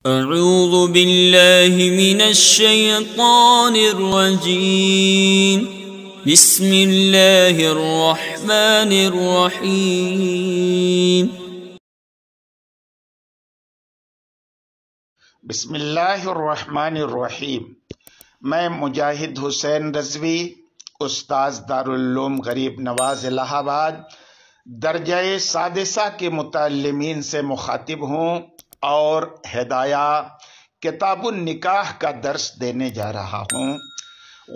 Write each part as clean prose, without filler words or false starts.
اعوذ باللہ من الشیطان الرجیم بسم اللہ الرحمن الرحیم بسم اللہ الرحمن الرحیم۔ میں مجاہد حسین رضوی، استاذ دارالعلوم غریب نواز الہ آباد، درجہ سادسہ کے متعلمین سے مخاطب ہوں اور ہدایہ کتاب النکاح کا درس دینے جا رہا ہوں۔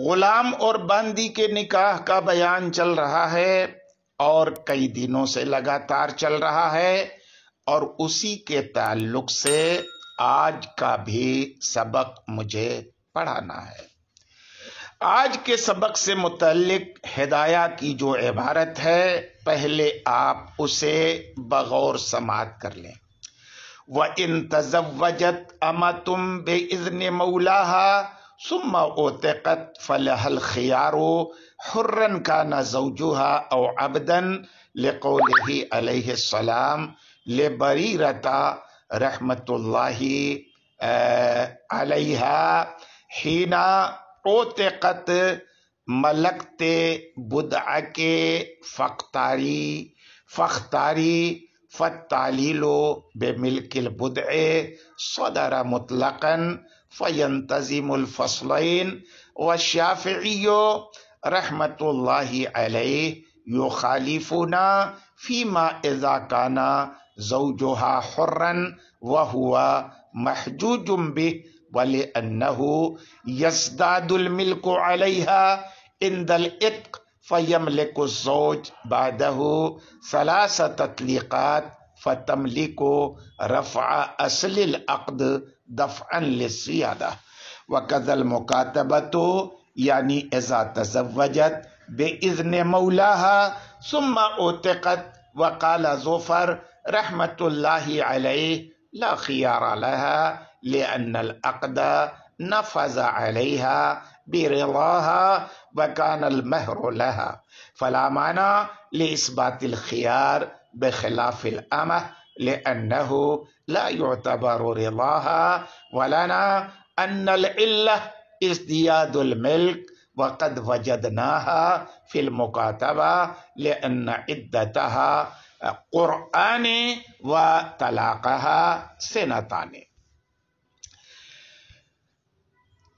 غلام اور باندی کے نکاح کا بیان چل رہا ہے اور کئی دنوں سے لگاتار چل رہا ہے، اور اسی کے تعلق سے آج کا بھی سبق مجھے پڑھانا ہے۔ آج کے سبق سے متعلق ہدایہ کی جو عبارت ہے، پہلے آپ اسے بغور سماعت کر لیں۔ وَإِن تَزَوَّجَتْ أَمَةٌ بِإِذْنِ مَوْلَاهَا ثُمَّ أُعْتِقَتْ فَلَهَا الْخِيَارُ حُرًّا كَانَ زَوْجُهَا أَوْ عَبْدًا لِقَوْلِهِ عَلَيْهِ السَّلَامُ لِبَرِيرَةَ رحمۃ اللہ علیہا حین اعتقت ملکت بدعک فاختاری فالتعلیل بملک البدع صدر مطلقا فینتظم الفصلین، والشافعی رحمۃ اللہ علیہ یخالفنا فیما اذا کان زوجها حرا وهو محجوج به ولأنه يزداد الملك عليها عند العتق فيملك الزوج بعده 3 تطليقات فتملك رفع أصل العقد دفعا للزيادة، وكذا المكاتبة يعني إذا تزوجت بإذن مولاها ثم اعتقت، وقال ظفر رحمۃ اللہ علیہ لا خيار لها لأن العقد نفذ عليها برضاها وكان المهر لها، فلا معنى لإثبات الخيار بخلاف الأمة لأنه لا يعتبر رضاها، ولنا أن العلة ازدياد الملك وقد وجدناها في المكاتبة لأن عدتها قرآن و طلاقها سنتان۔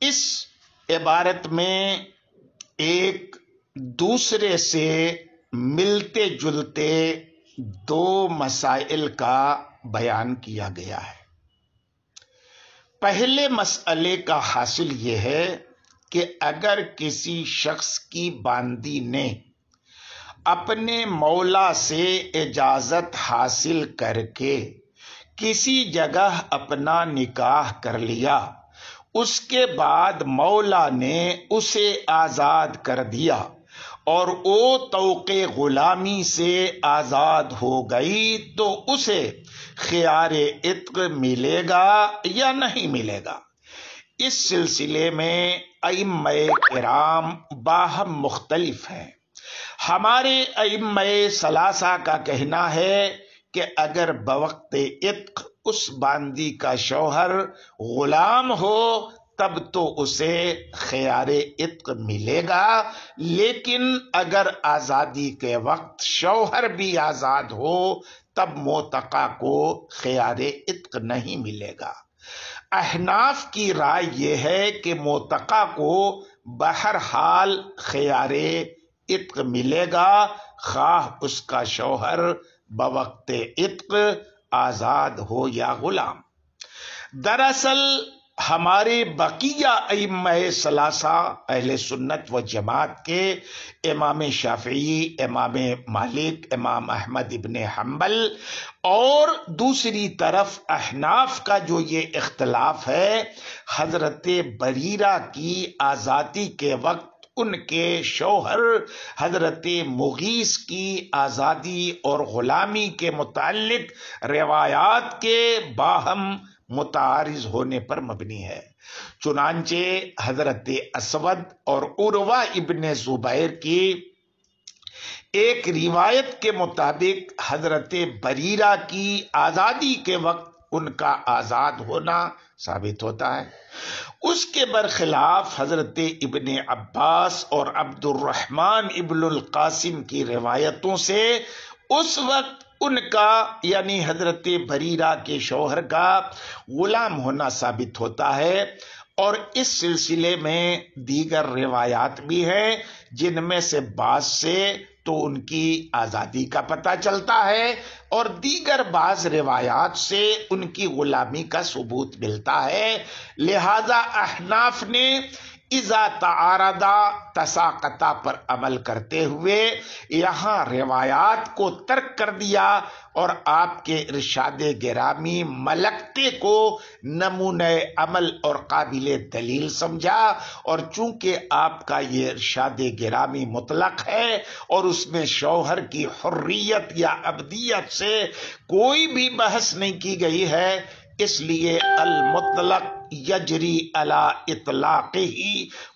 اس عبارت میں ایک دوسرے سے ملتے جلتے 2 مسائل کا بیان کیا گیا ہے۔ پہلے مسئلے کا حاصل یہ ہے کہ اگر کسی شخص کی باندی نے اپنے مولا سے اجازت حاصل کر کے کسی جگہ اپنا نکاح کر لیا، اس کے بعد مولا نے اسے آزاد کر دیا اور وہ طوق غلامی سے آزاد ہو گئی، تو اسے خیار عتق ملے گا یا نہیں ملے گا؟ اس سلسلے میں ائمہ کرام باہم مختلف ہیں۔ ہمارے ائمہ ثلاثہ کا کہنا ہے کہ اگر بوقت عتق اس باندی کا شوہر غلام ہو تب تو اسے خیار عتق ملے گا، لیکن اگر آزادی کے وقت شوہر بھی آزاد ہو تب معتقہ کو خیار عتق نہیں ملے گا۔ احناف کی رائے یہ ہے کہ معتقہ کو بہرحال خیار عتق ملے گا، خواہ اس کا شوہر بوقت عتق آزاد ہو یا غلام۔ دراصل ہمارے بقیہ ائمہ ثلاثہ اہل سنت و جماعت کے امام شافعی، امام مالک، امام احمد ابن حنبل اور دوسری طرف احناف کا جو یہ اختلاف ہے، حضرت بریرہ کی آزادی کے وقت ان کے شوہر حضرت مغیث کی آزادی اور غلامی کے متعلق روایات کے باہم متعارض ہونے پر مبنی ہے۔ چنانچہ حضرت اسود اور عروہ ابن زبیر کی ایک روایت کے مطابق حضرت بریرہ کی آزادی کے وقت ان کا آزاد ہونا ثابت ہوتا ہے۔ اس کے برخلاف حضرت ابن عباس اور عبد الرحمن ابن القاسم کی روایتوں سے اس وقت ان کا یعنی حضرت بریرہ کے شوہر کا غلام ہونا ثابت ہوتا ہے، اور اس سلسلے میں دیگر روایات بھی ہیں جن میں سے بعض سے تو ان کی آزادی کا پتہ چلتا ہے اور دیگر بعض روایات سے ان کی غلامی کا ثبوت ملتا ہے۔ لہذا احناف نے اذا تعارضا تساقطا پر عمل کرتے ہوئے یہاں روایات کو ترک کر دیا اور آپ کے ارشاد گرامی ملکتے کو نمونہ عمل اور قابل دلیل سمجھا، اور چونکہ آپ کا یہ ارشاد گرامی مطلق ہے اور اس میں شوہر کی حریت یا عبدیت سے کوئی بھی بحث نہیں کی گئی ہے، اس لیے المطلق یجری علی اطلاقہ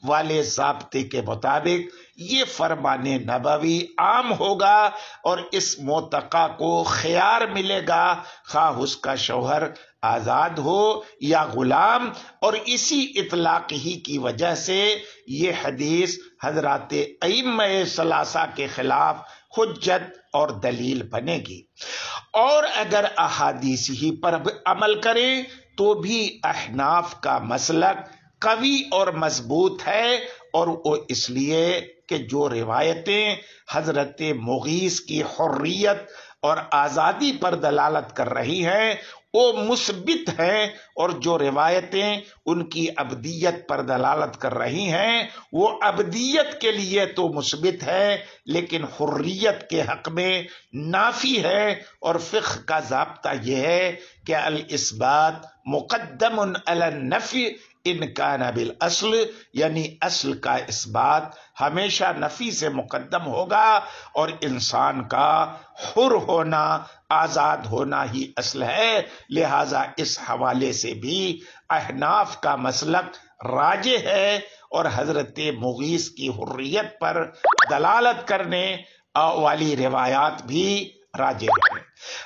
والے ضابطے کے مطابق یہ فرمان نبوی عام ہوگا اور اس معتقہ کو خیار ملے گا، خواہ اس کا شوہر آزاد ہو یا غلام، اور اسی اطلاق ہی کی وجہ سے یہ حدیث حضرات ائمہ ثلاثہ کے خلاف حجت اور دلیل بنے گی۔ اور اگر احادیث ہی پر عمل کریں تو بھی احناف کا مسلک قوی اور مضبوط ہے، اور وہ اس لیے کہ جو روایتیں حضرت مغیث کی حریت اور آزادی پر دلالت کر رہی ہیں وہ مثبت ہیں، اور جو روایتیں ان کی عبدیت پر دلالت کر رہی ہیں وہ عبدیت کے لیے تو مثبت ہے لیکن حریت کے حق میں نافی ہے، اور فقہ کا ضابطہ یہ ہے کہ الاثبات مقدم علی النفی ان کان بالاصل، یعنی اصل کا اثبات ہمیشہ نفی سے مقدم ہوگا، اور انسان کا حر ہونا آزاد ہونا ہی اصل ہے۔ لہذا اس حوالے سے بھی احناف کا مسلک راجح ہے، اور حضرت مغیث کی حریت پر دلالت کرنے والی روایات بھی راجح ہے۔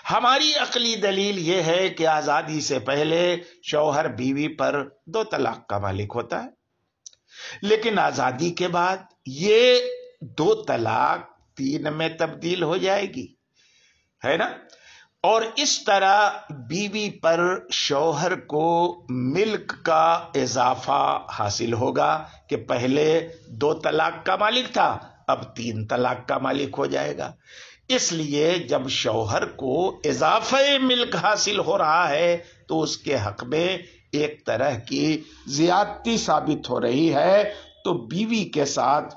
ہماری عقلی دلیل یہ ہے کہ آزادی سے پہلے شوہر بیوی پر 2 طلاق کا مالک ہوتا ہے، لیکن آزادی کے بعد یہ 2 طلاق 3 میں تبدیل ہو جائے گی، ہے نا؟ اور اس طرح بیوی پر شوہر کو ملک کا اضافہ حاصل ہوگا کہ پہلے 2 طلاق کا مالک تھا، اب 3 طلاق کا مالک ہو جائے گا۔ اس لیے جب شوہر کو اضافہ ملک حاصل ہو رہا ہے تو اس کے حق میں ایک طرح کی زیادتی ثابت ہو رہی ہے، تو بیوی کے ساتھ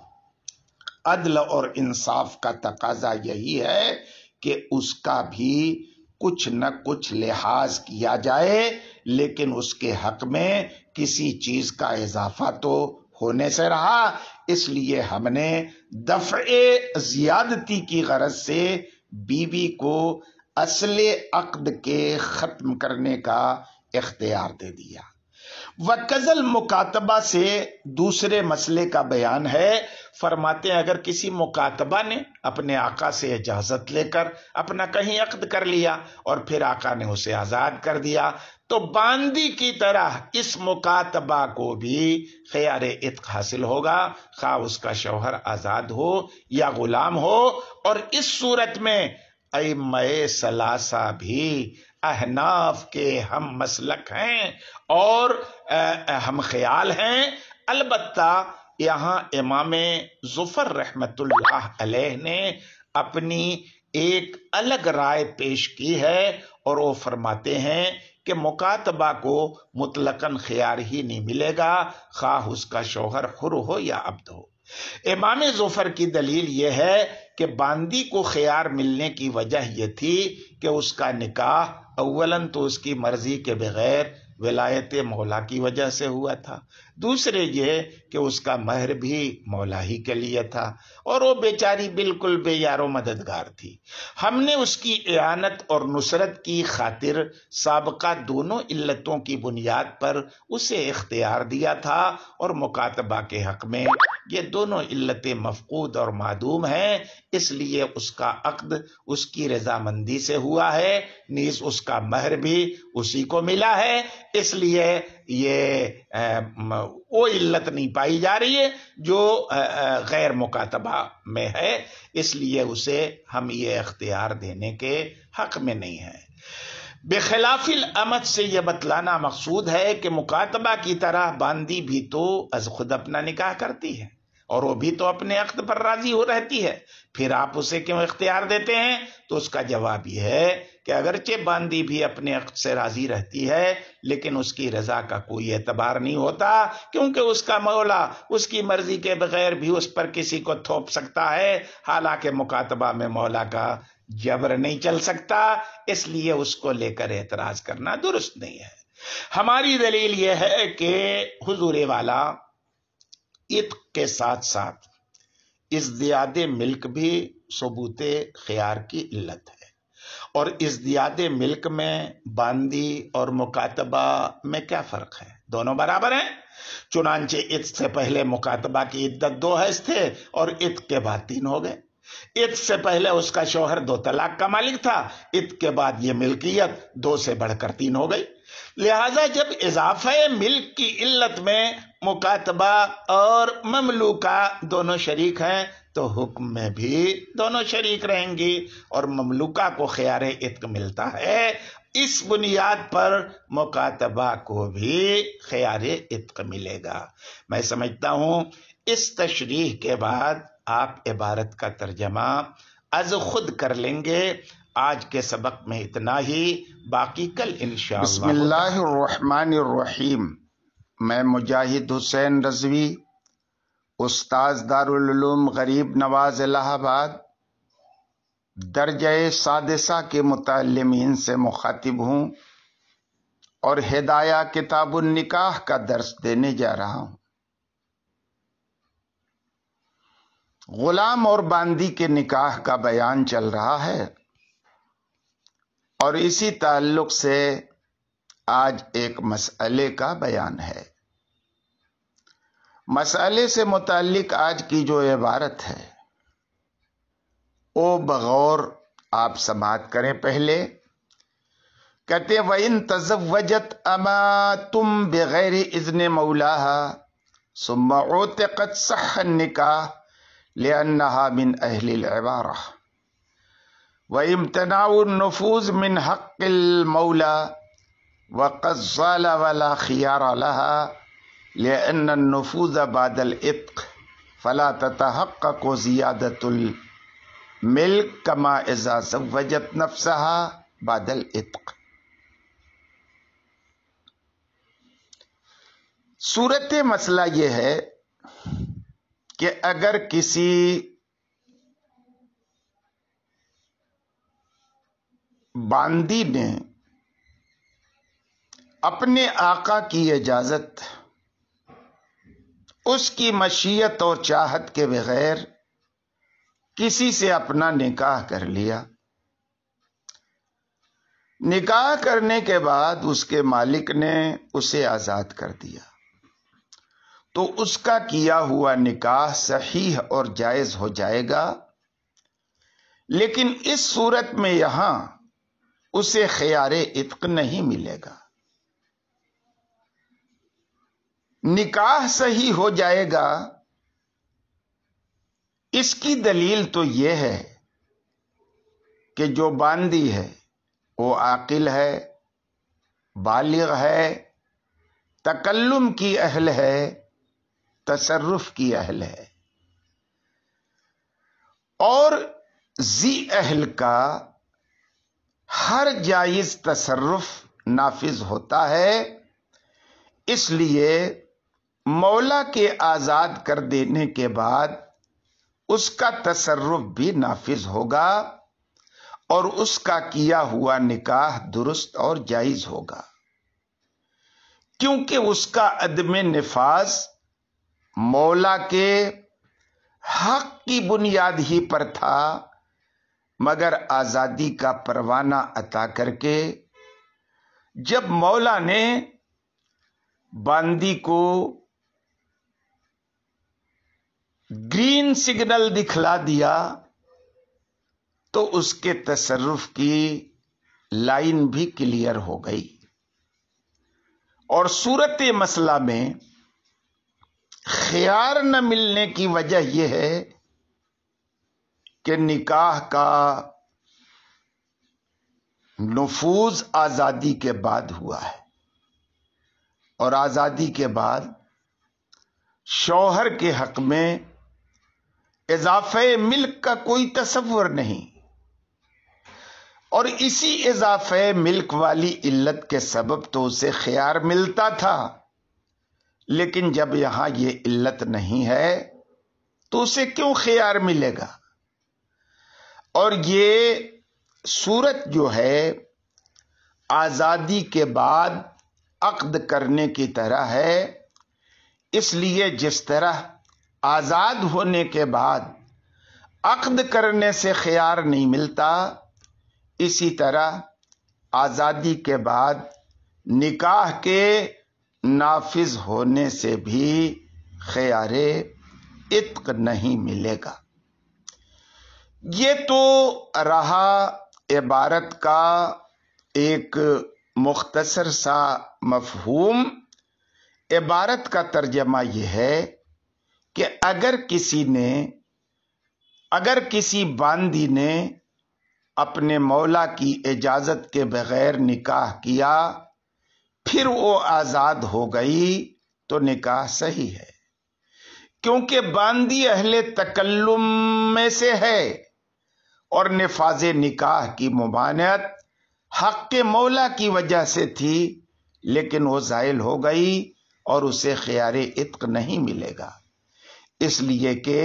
عدل اور انصاف کا تقاضا یہی ہے کہ اس کا بھی کچھ نہ کچھ لحاظ کیا جائے، لیکن اس کے حق میں کسی چیز کا اضافہ تو ہونے سے رہا۔ اس لیے ہم نے دفع زیادتی کی غرض سے بیوی کو اصل عقد کے ختم کرنے کا اختیار دے دیا۔ وَقَذَا الْمُكَاتَبَہ سے دوسرے مسئلے کا بیان ہے، فرماتے ہیں اگر کسی مکاتبہ نے اپنے آقا سے اجازت لے کر اپنا کہیں عقد کر لیا اور پھر آقا نے اسے آزاد کر دیا تو باندی کی طرح اس مکاتبہ کو بھی خیار عتق حاصل ہوگا، خواہ اس کا شوہر آزاد ہو یا غلام ہو۔ اور اس صورت میں ائمہ ثلاثہ بھی احناف کے ہم مسلک ہیں اور ہم خیال ہیں۔ البتہ یہاں امام ظفر رحمت اللہ علیہ نے اپنی ایک الگ رائے پیش کی ہے، اور وہ فرماتے ہیں کہ مکاتبہ کو مطلقاً خیار ہی نہیں ملے گا، خواہ اس کا شوہر حر ہو یا عبد ہو۔ امام ظفر کی دلیل یہ ہے کہ باندی کو خیار ملنے کی وجہ یہ تھی کہ اس کا نکاح اولاً تو اس کی مرضی کے بغیر ولایت مولا کی وجہ سے ہوا تھا، دوسرے یہ کہ اس کا مہر بھی مولا ہی کے لیے تھا، اور وہ بیچاری بالکل بے یار و مددگار تھی۔ ہم نے اس کی اعانت اور نصرت کی خاطر سابقہ دونوں علتوں کی بنیاد پر اسے اختیار دیا تھا، اور مکاتبہ کے حق میں یہ دونوں علتیں مفقود اور معدوم ہیں، اس لیے اس کا عقد اس کی رضامندی سے ہوا ہے، نیز اس کا مہر بھی اسی کو ملا ہے، اس لیے یہ وہ علت نہیں پائی جا رہی ہے جو غیر مکاتبہ میں ہے، اس لیے اسے ہم یہ اختیار دینے کے حق میں نہیں ہیں۔ بخلاف الامت سے یہ بتلانا مقصود ہے کہ مکاتبہ کی طرح باندی بھی تو از خود اپنا نکاح کرتی ہے اور وہ بھی تو اپنے عقد پر راضی ہو رہتی ہے، پھر آپ اسے کیوں اختیار دیتے ہیں؟ تو اس کا جواب یہ ہے کہ اگرچہ باندی بھی اپنے عقد سے راضی رہتی ہے لیکن اس کی رضا کا کوئی اعتبار نہیں ہوتا، کیونکہ اس کا مولا اس کی مرضی کے بغیر بھی اس پر کسی کو تھوپ سکتا ہے، حالانکہ مکاتبہ میں مولا کا جبر نہیں چل سکتا، اس لیے اس کو لے کر اعتراض کرنا درست نہیں ہے۔ ہماری دلیل یہ ہے کہ حضور والا عتق کے ساتھ ساتھ ازدیاد ملک بھی ثبوت خیار کی علت ہے، اور ازدیاد ملک میں باندی اور مکاتبہ میں کیا فرق ہے؟ دونوں برابر ہیں، چنانچہ عتق سے پہلے مکاتبہ کی عدت 2 حیض تھے اور عتق کے بعد 3 ہو گئے۔ عتق سے پہلے اس کا شوہر 2 طلاق کا مالک تھا، عتق کے بعد یہ ملکیت 2 سے بڑھ کر 3 ہو گئی، لہذا جب اضافہ ملک کی علت میں مکاتبہ اور مملوکہ دونوں شریک ہیں تو حکم میں بھی دونوں شریک رہیں گی، اور مملوکہ کو خیار عتق ملتا ہے، اس بنیاد پر مکاتبہ کو بھی خیار عتق ملے گا۔ میں سمجھتا ہوں اس تشریح کے بعد آپ عبارت کا ترجمہ از خود کر لیں گے۔ آج کے سبق میں اتنا ہی، باقی کل انشاءاللہ۔ بسم اللہ الرحمن الرحیم۔ میں مجاہد حسین رضوی، استاذ دارالعلوم غریب نواز الہ آباد، درجہ سادسہ کے متعلمین سے مخاطب ہوں اور ہدایہ کتاب النکاح کا درس دینے جا رہا ہوں۔ غلام اور باندی کے نکاح کا بیان چل رہا ہے، اور اسی تعلق سے آج ایک مسئلے کا بیان ہے۔ مسئلے سے متعلق آج کی جو عبارت ہے وہ بغور آپ سماعت کریں۔ پہلے کہتے ہیں وَإِن تَزَوَّجَتْ أَمَاتٌ بِغَيْرِ إِذْنِ مَوْلَاهَا ثُمَّ عُتِقَتْ صَحَّ النِّكَاحُ لِأَنَّهَا مِنْ أَهْلِ الْعِبَارَةِ وَامْتِنَاعُ النُّفُوذِ مِنْ حَقِّ الْمَوْلَى وَقَدْ زَالَ وَلَا خِيَارَ لَهَا لِأَنَّ النُّفُوذَ بَعْدَ الْعِتْقِ فَلَا تَتَحَقَّقُ زِيَادَةُ الْمِلْكِ كَمَا إِذَا زَوَّجَتْ نَفْسَهَا بَعْدَ الْعِتْقِ۔ صورت مسئلہ یہ ہے کہ اگر کسی باندی نے اپنے آقا کی اجازت، اس کی مشیت اور چاہت کے بغیر کسی سے اپنا نکاح کر لیا، نکاح کرنے کے بعد اس کے مالک نے اسے آزاد کر دیا، تو اس کا کیا ہوا نکاح صحیح اور جائز ہو جائے گا، لیکن اس صورت میں یہاں اسے خیار عتق نہیں ملے گا۔ نکاح صحیح ہو جائے گا، اس کی دلیل تو یہ ہے کہ جو باندی ہے وہ عاقل ہے، بالغ ہے، تکلم کی اہل ہے، تصرف کی اہل ہے، اور ذی اہل کا ہر جائز تصرف نافذ ہوتا ہے، اس لیے مولا کے آزاد کر دینے کے بعد اس کا تصرف بھی نافذ ہوگا اور اس کا کیا ہوا نکاح درست اور جائز ہوگا، کیونکہ اس کا عدم نفاذ مولا کے حق کی بنیاد ہی پر تھا، مگر آزادی کا پروانہ عطا کر کے جب مولا نے باندی کو گرین سگنل دکھلا دیا تو اس کے تصرف کی لائن بھی کلیئر ہو گئی. اور صورت مسئلہ میں خیار نہ ملنے کی وجہ یہ ہے کہ نکاح کا نفوذ آزادی کے بعد ہوا ہے، اور آزادی کے بعد شوہر کے حق میں اضافہ ملک کا کوئی تصور نہیں، اور اسی اضافہ ملک والی علت کے سبب تو اسے خیار ملتا تھا. لیکن جب یہاں یہ علت نہیں ہے تو اسے کیوں خیار ملے گا؟ اور یہ صورت جو ہے آزادی کے بعد عقد کرنے کی طرح ہے. اس لیے جس طرح آزاد ہونے کے بعد عقد کرنے سے خیار نہیں ملتا، اسی طرح آزادی کے بعد نکاح کے نافذ ہونے سے بھی خیار عتق نہیں ملے گا. یہ تو رہا عبارت کا ایک مختصر سا مفہوم. عبارت کا ترجمہ یہ ہے کہ اگر کسی باندی نے اپنے مولا کی اجازت کے بغیر نکاح کیا پھر وہ آزاد ہو گئی تو نکاح صحیح ہے، کیونکہ باندی اہل تکلم میں سے ہے اور نفاذ نکاح کی ممانعت حق کے مولا کی وجہ سے تھی، لیکن وہ زائل ہو گئی اور اسے خیار عتق نہیں ملے گا. اس لیے کہ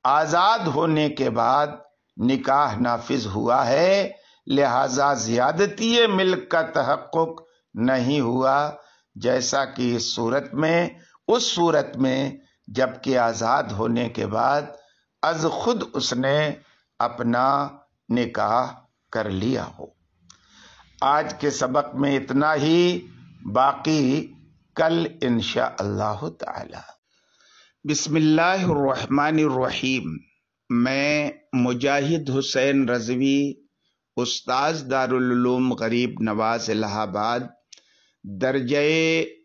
آزاد ہونے کے بعد نکاح نافذ ہوا ہے، لہذا زیادتی ملک کا تحقق نہیں ہوا، جیسا کہ اس صورت میں جبکہ آزاد ہونے کے بعد از خود اس نے اپنا نکاح کر لیا ہو. آج کے سبق میں اتنا ہی، باقی کل انشاء اللہ تعالی. بسم اللہ الرحمن الرحیم. میں مجاہد حسین رضوی، استاذ دارالعلوم غریب نواز الہ آباد، درجہ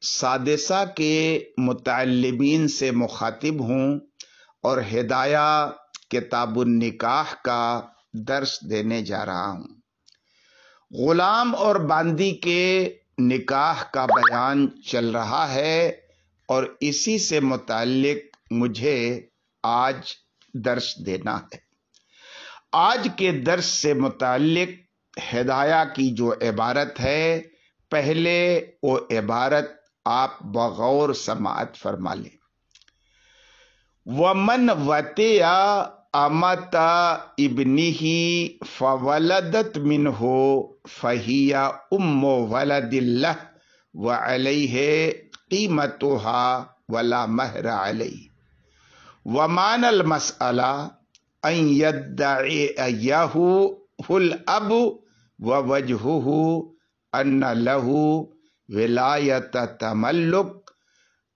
سادسہ کے متعلمین سے مخاطب ہوں اور ہدایہ کتاب النکاح کا درس دینے جا رہا ہوں. غلام اور باندی کے نکاح کا بیان چل رہا ہے اور اسی سے متعلق مجھے آج درس دینا ہے. آج کے درس سے متعلق ہدایہ کی جو عبارت ہے، پہلے وہ عبارت آپ بغور سماعت فرما لیں. وَمَنْ وَتِيَا أَمَتَ ابْنِهِ فَوَلَدَتْ مِنْهُ فَهِيَ أُمُّ وَلَدٍ لَهُ وَعَلَيْهِ قِيمَتُهَا وَلَا مَهْرَ عَلَيْهِ. وَمَعنَى الْمَسْأَلَةِ أَنْ يَدَّعِيَهُ الْأَبُ وَوَجْهُهُ أَنَّ لَهُ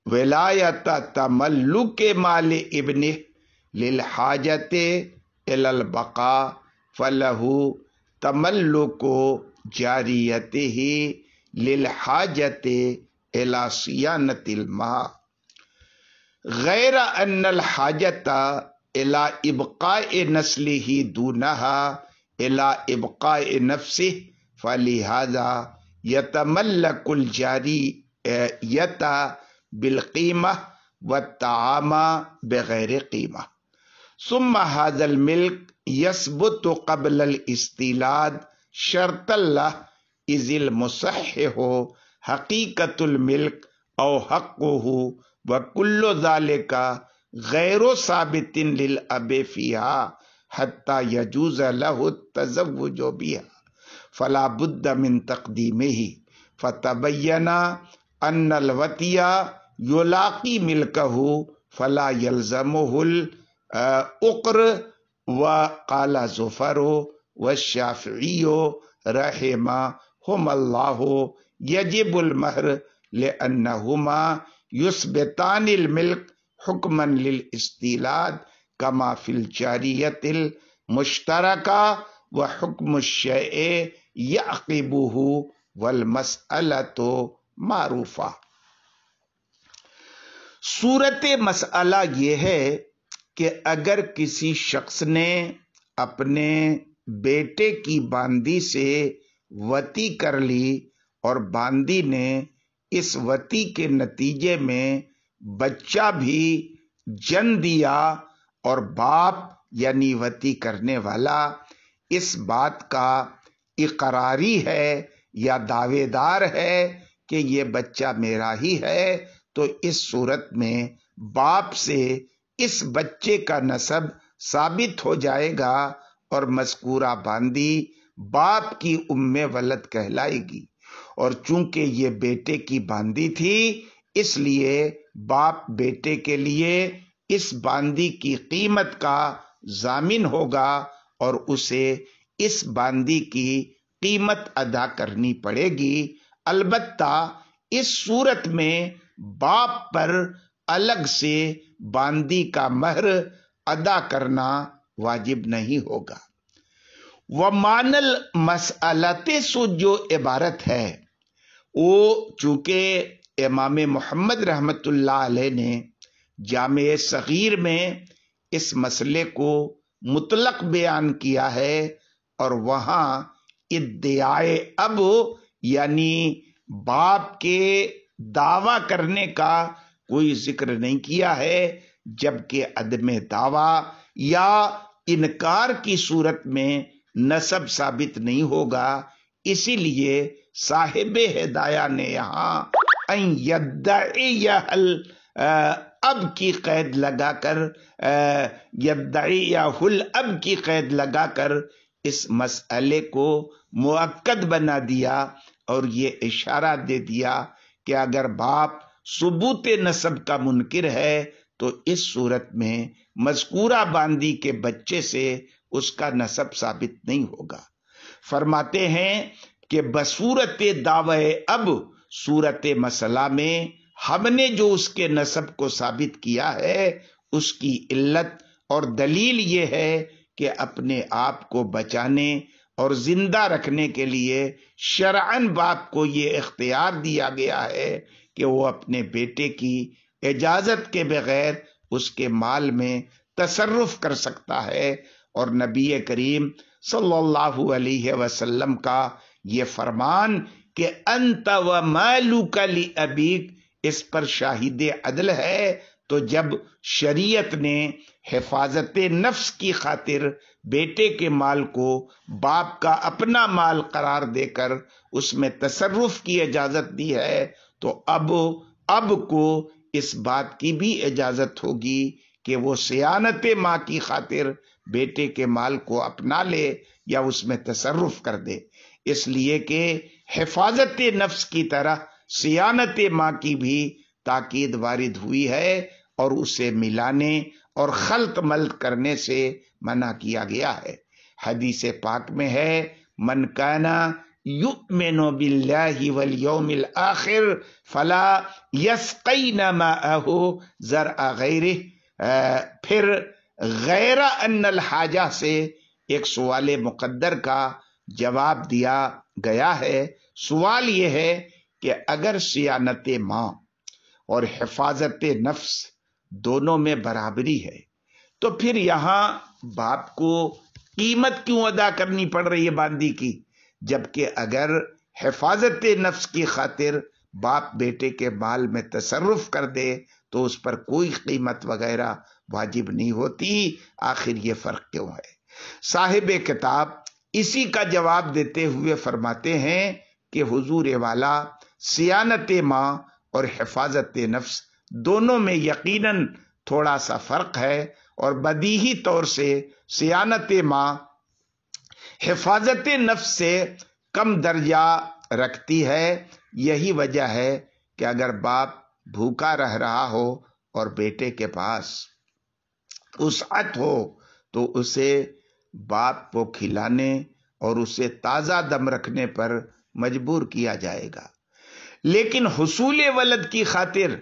وِلَایَةَ تَمَلُّكِ مَالِ ابْنِهِ لِلْحَاجَةِ إِلَى الْبَقَاءِ فَلَهُ تَمَلُّكُ جَارِيَتِهِ لِلْحَاجَةِ إِلَى صِيَانَةِ الْمَاءِ غیر ان الحاجت الى ابقاء نسلہ دونہا الى ابقاء نفسہ فلہذا یتملک الجاریۃ بالقیمہ والطعام بغیر قیمہ. ثم هذا الملک یثبت قبل الاستیلاد شرطا لہ اذ المصحح حقیقت الملک او حقہ وَكُلُّ ذَلِكَ غَيْرُ ثَابِتٍ لِلْأَبِ فِيهَا حَتَّى يَجُوزَ لَهُ التَّزَوُّجُ بِهَا فَلَا بُدَّ مِن تَقْدِيمِهِ فَتَبَيَّنَ أَنَّ الْوَتِيَ يُلَاقِي مِلْكَهُ فَلَا يَلْزَمُهُ الْعُقْرُ. وَقَالَ زُفَرُ وَالشَّافِعِيُّ رَحِمَهُمَ اللَّهُ يَجِبُ الْمَهْرُ لِأَنَّهُمَا یثبتان الملک حکمن للاستیلاد کما فی الجاریۃ المشترکہ وحکم الشیء یعقبہ والمسألۃ معروفہ۔ صورت مسئلہ یہ ہے کہ اگر کسی شخص نے اپنے بیٹے کی باندی سے وطی کر لی اور باندی نے اس وطی کے نتیجے میں بچہ بھی جن دیا اور باپ یعنی وطی کرنے والا اس بات کا اقراری ہے یا دعوے دار ہے کہ یہ بچہ میرا ہی ہے، تو اس صورت میں باپ سے اس بچے کا نسب ثابت ہو جائے گا اور مذکورہ باندی باپ کی ام ولد کہلائے گی، اور چونکہ یہ بیٹے کی باندی تھی اس لیے باپ بیٹے کے لیے اس باندی کی قیمت کا ضامن ہوگا اور اسے اس باندی کی قیمت ادا کرنی پڑے گی۔ البتہ اس صورت میں باپ پر الگ سے باندی کا مہر ادا کرنا واجب نہیں ہوگا۔ وَمَعْنَى الْمَسْأَلَةِ سو جو عبارت ہے وہ چونکہ امام محمد رحمت اللہ علیہ نے جامع صغیر میں اس مسئلے کو مطلق بیان کیا ہے اور وہاں ادعائے اب یعنی باپ کے دعویٰ کرنے کا کوئی ذکر نہیں کیا ہے، جبکہ عدم دعویٰ یا انکار کی صورت میں نسب ثابت نہیں ہوگا۔ اسی لیے صاحب ہدایہ نے یہاں ان یدعی اب کی قید لگا کر یدعی الاب کی قید لگا کر اس مسئلے کو مؤکد بنا دیا اور یہ اشارہ دے دیا کہ اگر باپ ثبوت نسب کا منکر ہے تو اس صورت میں مذکورہ باندی کے بچے سے اس کا نسب ثابت نہیں ہوگا۔ فرماتے ہیں کہ بصورت دعوی اب صورت مسئلہ میں ہم نے جو اس کے نسب کو ثابت کیا ہے اس کی علت اور دلیل یہ ہے کہ اپنے آپ کو بچانے اور زندہ رکھنے کے لیے شرعاً باپ کو یہ اختیار دیا گیا ہے کہ وہ اپنے بیٹے کی اجازت کے بغیر اس کے مال میں تصرف کر سکتا ہے، اور نبی کریم صلی اللہ علیہ وسلم کا یہ فرمان کہ انت ومالک لابیک اس پر شاہد عدل ہے۔ تو جب شریعت نے حفاظت نفس کی خاطر بیٹے کے مال کو باپ کا اپنا مال قرار دے کر اس میں تصرف کی اجازت دی ہے تو اب کو اس بات کی بھی اجازت ہوگی کہ وہ صیانت ماں کی خاطر بیٹے کے مال کو اپنا لے یا اس میں تصرف کر دے، اس لیے کہ حفاظت نفس کی طرح صیانت ماں کی بھی تاکید وارد ہوئی ہے اور اسے ملانے اور خلط ملط کرنے سے منع کیا گیا ہے۔ حدیث پاک میں ہے من کانا یؤمن باللہ والیوم الآخر فلا یسقین ماءہ زرع غیرہ۔ پھر غیر ان الحاجہ سے ایک سوال مقدر کا جواب دیا گیا ہے۔ سوال یہ ہے کہ اگر صیانت ماں اور حفاظت نفس دونوں میں برابری ہے تو پھر یہاں باپ کو قیمت کیوں ادا کرنی پڑ رہی ہے باندی کی، جبکہ اگر حفاظت نفس کی خاطر باپ بیٹے کے مال میں تصرف کر دے تو اس پر کوئی قیمت وغیرہ واجب نہیں ہوتی۔ آخر یہ فرق کیوں ہے؟ صاحب کتاب اسی کا جواب دیتے ہوئے فرماتے ہیں کہ حضور والا صیانت ماں اور حفاظت نفس دونوں میں یقیناً تھوڑا سا فرق ہے، اور بدیہی طور سے صیانت ماں حفاظت نفس سے کم درجہ رکھتی ہے۔ یہی وجہ ہے کہ اگر باپ بھوکا رہ رہا ہو اور بیٹے کے پاس وسعت ہو تو اسے باپ کو کھلانے اور اسے تازہ دم رکھنے پر مجبور کیا جائے گا، لیکن حصول ولد کی خاطر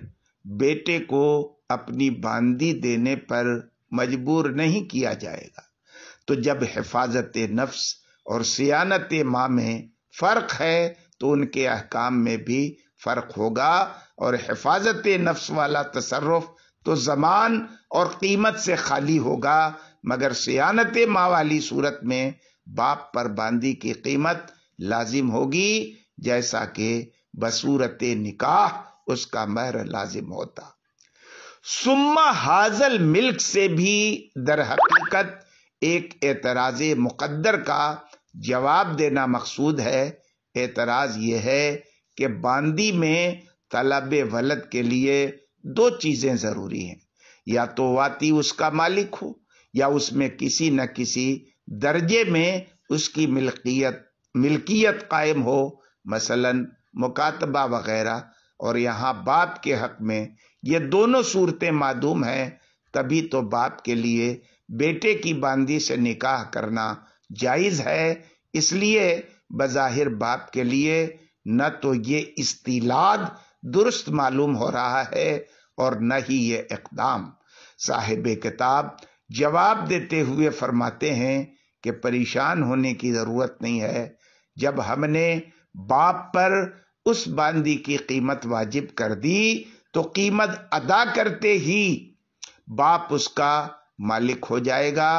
بیٹے کو اپنی باندی دینے پر مجبور نہیں کیا جائے گا۔ تو جب حفاظت نفس اور صیانت ماں میں فرق ہے تو ان کے احکام میں بھی فرق ہوگا، اور حفاظت نفس والا تصرف تو زمان اور قیمت سے خالی ہوگا، مگر صیانت ماں والی صورت میں باپ پر باندی کی قیمت لازم ہوگی، جیسا کہ بصورت نکاح اس کا مہر لازم ہوتا۔ ثم حاصل ملک سے بھی در حقیقت ایک اعتراض مقدر کا جواب دینا مقصود ہے۔ اعتراض یہ ہے کہ باندی میں طلب ولد کے لیے دو چیزیں ضروری ہیں، یا تو واتی اس کا مالک ہو یا اس میں کسی نہ کسی درجے میں اس کی ملکیت قائم ہو، مثلا مکاتبہ وغیرہ، اور یہاں باپ کے حق میں یہ دونوں صورتیں معدوم ہیں، تبھی تو باپ کے لیے بیٹے کی باندی سے نکاح کرنا جائز ہے۔ اس لیے بظاہر باپ کے لیے نہ تو یہ استیلاد درست معلوم ہو رہا ہے اور نہ ہی یہ اقدام۔ صاحب کتاب جواب دیتے ہوئے فرماتے ہیں کہ پریشان ہونے کی ضرورت نہیں ہے، جب ہم نے باپ پر اس باندی کی قیمت واجب کر دی تو قیمت ادا کرتے ہی باپ اس کا مالک ہو جائے گا،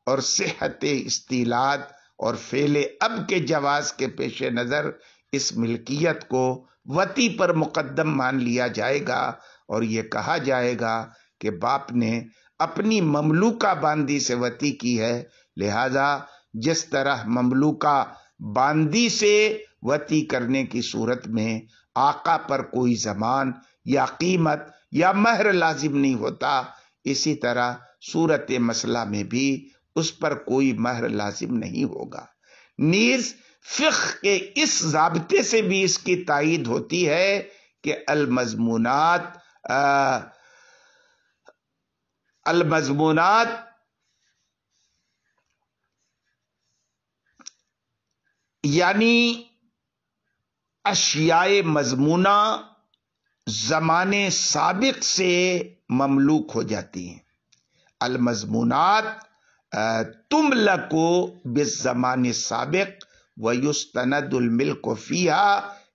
اور صحت استیلاد اور فعل اب کے جواز کے پیش نظر اس ملکیت کو وتی پر مقدم مان لیا جائے گا، اور یہ کہا جائے گا کہ باپ نے اپنی مملوکہ باندی سے وتی کی ہے، لہذا جس طرح مملوکہ باندی سے وتی کرنے کی صورت میں آقا پر کوئی زمان یا قیمت یا مہر لازم نہیں ہوتا، اسی طرح صورت مسئلہ میں بھی اس پر کوئی مہر لازم نہیں ہوگا۔ نیز فقہ کے اس ضابطے سے بھی اس کی تائید ہوتی ہے کہ المضمونات یعنی اشیاء مضمونہ زمانے سابق سے مملوک ہو جاتی ہیں۔ المضمونات تملک بالزمان السابق ویستند الملک فیہا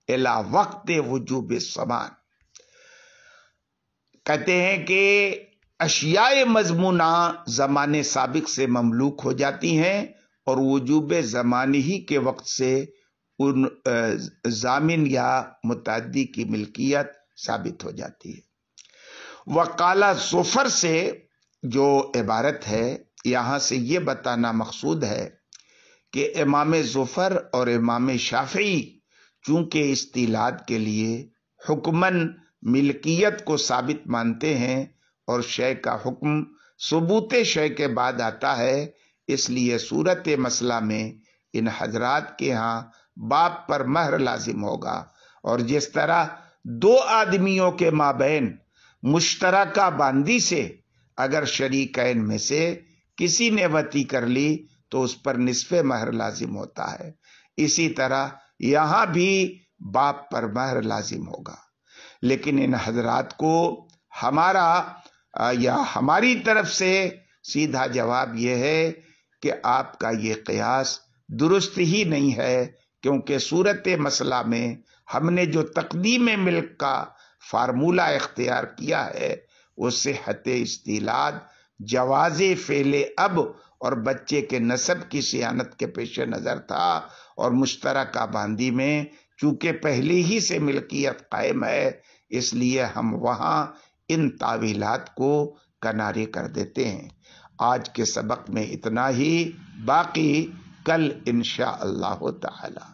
الی وقت وجوب الضمان۔ کہتے ہیں کہ اشیاء مضمونہ زمانے سابق سے مملوک ہو جاتی ہیں اور وجوب زمانی ہی کے وقت سے ان ضامن یا متعدی کی ملکیت ثابت ہو جاتی ہے۔ وقالہ ظفر سے جو عبارت ہے، یہاں سے یہ بتانا مقصود ہے کہ امام ظفر اور امام شافعی چونکہ استیلاد کے لیے حکماً ملکیت کو ثابت مانتے ہیں اور شے کا حکم ثبوت شے کے بعد آتا ہے، اس لیے صورت مسئلہ میں ان حضرات کے ہاں باپ پر مہر لازم ہوگا، اور جس طرح دو آدمیوں کے مابین مشترکہ باندی سے اگر شریکین میں سے کسی نے وتی کر لی تو اس پر نصف مہر لازم ہوتا ہے، اسی طرح یہاں بھی باپ پر مہر لازم ہوگا۔ لیکن ان حضرات کو ہماری طرف سے سیدھا جواب یہ ہے کہ آپ کا یہ قیاس درست ہی نہیں ہے، کیونکہ صورت مسئلہ میں ہم نے جو تقدیم ملک کا فارمولہ اختیار کیا ہے وہ صحت استیلاد، جواز فعل اب اور بچے کے نسب کی صیانت کے پیش نظر تھا، اور مشترکہ باندی میں چونکہ پہلے ہی سے ملکیت قائم ہے، اس لیے ہم وہاں ان تعویلات کو کنارے کر دیتے ہیں۔ آج کے سبق میں اتنا ہی، باقی کل انشاءاللہ تعالی۔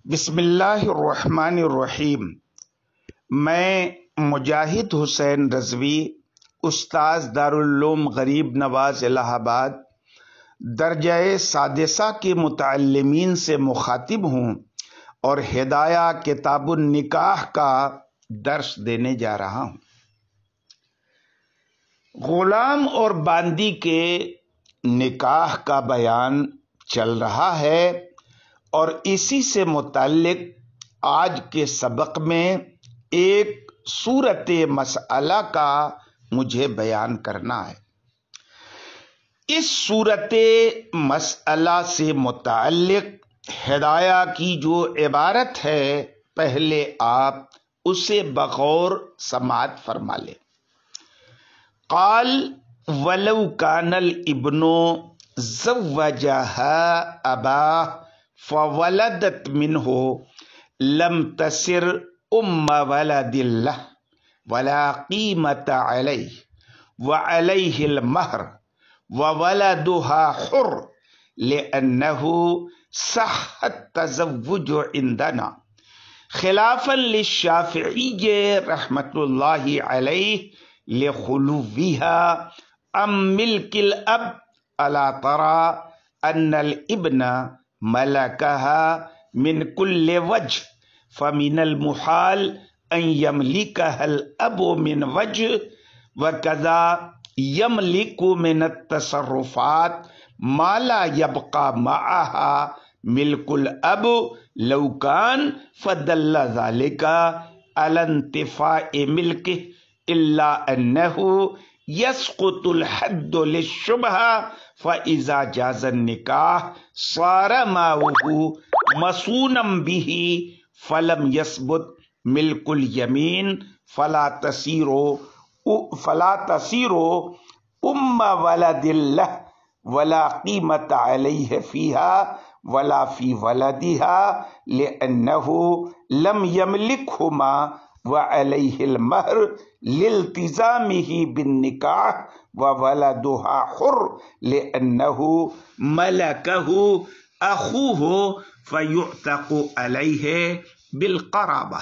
بسم اللہ الرحمن الرحیم۔ میں مجاہد حسین رضوی، استاذ دارالعلوم غریب نواز الہ آباد، درجہ سادسہ کے متعلمین سے مخاطب ہوں اور ہدایہ کتاب النکاح کا درس دینے جا رہا ہوں۔ غلام اور باندی کے نکاح کا بیان چل رہا ہے، اور اسی سے متعلق آج کے سبق میں ایک صورت مسئلہ کا مجھے بیان کرنا ہے۔ اس صورت مسئلہ سے متعلق ہدایہ کی جو عبارت ہے، پہلے آپ اسے بغور سماعت فرما لیں۔ قال ولو کان الابن زوجها اباہ فولدت منہ لم تسر ام ولد له ولا قیمت علیہ وعلیہ المہر وولدها حر لأنه صح التزوج عندنا خلافا للشافعی رحمت اللہ علیہ لخلوها ام ملک الاب الا ترى ان الابن ملكها من كل وجه فمن المحال ان يملكها الاب من وجه وكذا يملك من التصرفات ما لا يبقى معها ملك الاب لو كان فدل ذلك على انتفاء ملكه الا انه يسقط الحد للشبهة فإذا جاز النكاح صار ماؤه مصونا به فلم يثبت ملك اليمين فلا تصير ام ولد له ولا قیمت علیہ فيها ولا في ولدها لأنه لم يملكهما وعليه المہر لالتزامه بالنکاح وولدها حر لأنه ملكه أخوه فيعتق عليه بالقرابة۔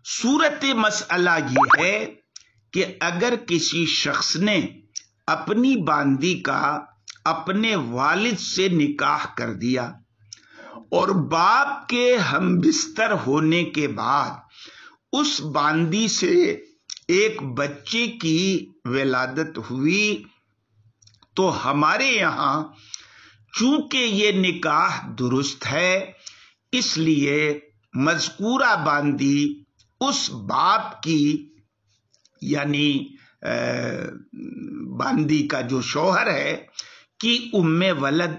صورت مسئلہ یہ ہے کہ اگر کسی شخص نے اپنی باندی کا اپنے والد سے نکاح کر دیا اور باپ کے ہم بستر ہونے کے بعد اس باندی سے ایک بچے کی ولادت ہوئی، تو ہمارے یہاں چونکہ یہ نکاح درست ہے، اس لیے مذکورہ باندی اس باپ کی یعنی باندی کا جو شوہر ہے کی ام ولد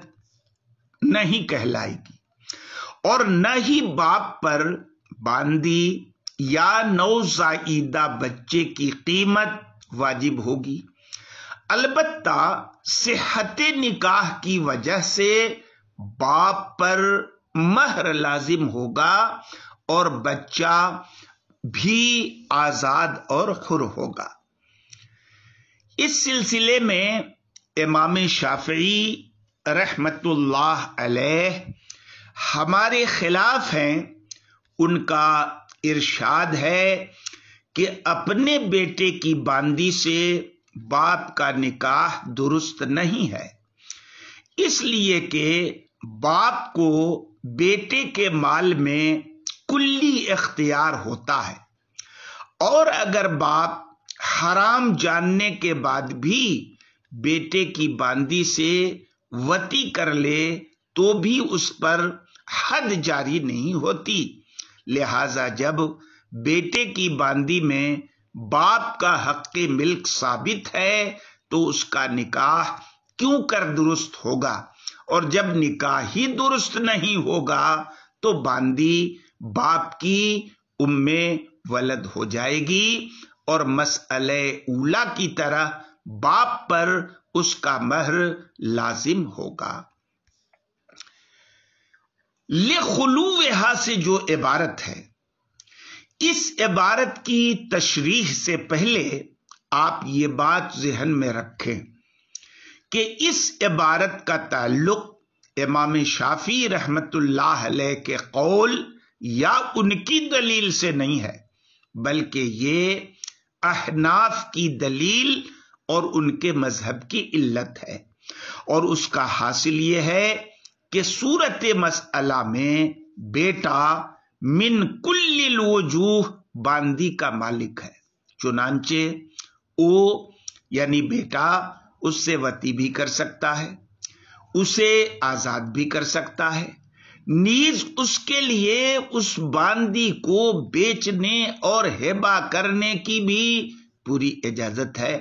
نہیں کہلائے گی، اور نہ ہی باپ پر باندی یا نوزائیدہ بچے کی قیمت واجب ہوگی۔ البتہ صحت نکاح کی وجہ سے باپ پر مہر لازم ہوگا اور بچہ بھی آزاد اور حر ہوگا۔ اس سلسلے میں امام شافعی رحمت اللہ علیہ ہمارے خلاف ہیں۔ ان کا ارشاد ہے کہ اپنے بیٹے کی باندی سے باپ کا نکاح درست نہیں ہے، اس لیے کہ باپ کو بیٹے کے مال میں کلی اختیار ہوتا ہے، اور اگر باپ حرام جاننے کے بعد بھی بیٹے کی باندی سے وطی کر لے تو بھی اس پر حد جاری نہیں ہوتی۔ لہذا جب بیٹے کی باندی میں باپ کا حق ملک ثابت ہے تو اس کا نکاح کیوں کر درست ہوگا، اور جب نکاح ہی درست نہیں ہوگا تو باندی باپ کی ام ولد ہو جائے گی، اور مسئلہ اولا کی طرح باپ پر اس کا مہر لازم ہوگا۔ لخلوها سے جو عبارت ہے، اس عبارت کی تشریح سے پہلے آپ یہ بات ذہن میں رکھیں کہ اس عبارت کا تعلق امام شافعی رحمت اللہ علیہ کے قول یا ان کی دلیل سے نہیں ہے، بلکہ یہ احناف کی دلیل اور ان کے مذہب کی علت ہے، اور اس کا حاصل یہ ہے کہ صورت مسئلہ میں بیٹا من کل الوجوہ باندی کا مالک ہے، چنانچہ او یعنی بیٹا اس سے وطی بھی کر سکتا ہے، اسے آزاد بھی کر سکتا ہے، نیز اس کے لیے اس باندی کو بیچنے اور ہبہ کرنے کی بھی پوری اجازت ہے۔